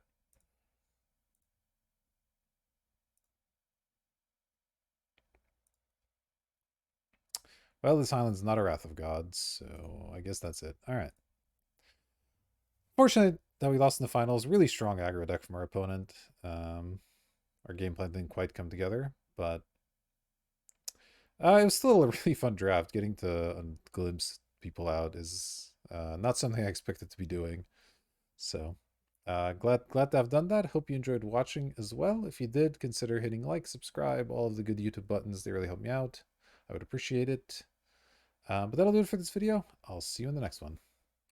Well, this island's not a Wrath of Gods, so I guess that's it. Alright. Fortunate that we lost in the finals. Really strong aggro deck from our opponent. Our game plan didn't quite come together, but it was still a really fun draft. Getting to glimpse people out is not something I expected to be doing. So glad to have done that. Hope you enjoyed watching as well. If you did, consider hitting like, subscribe, all of the good YouTube buttons. They really help me out. I would appreciate it. But that'll do it for this video. I'll see you in the next one.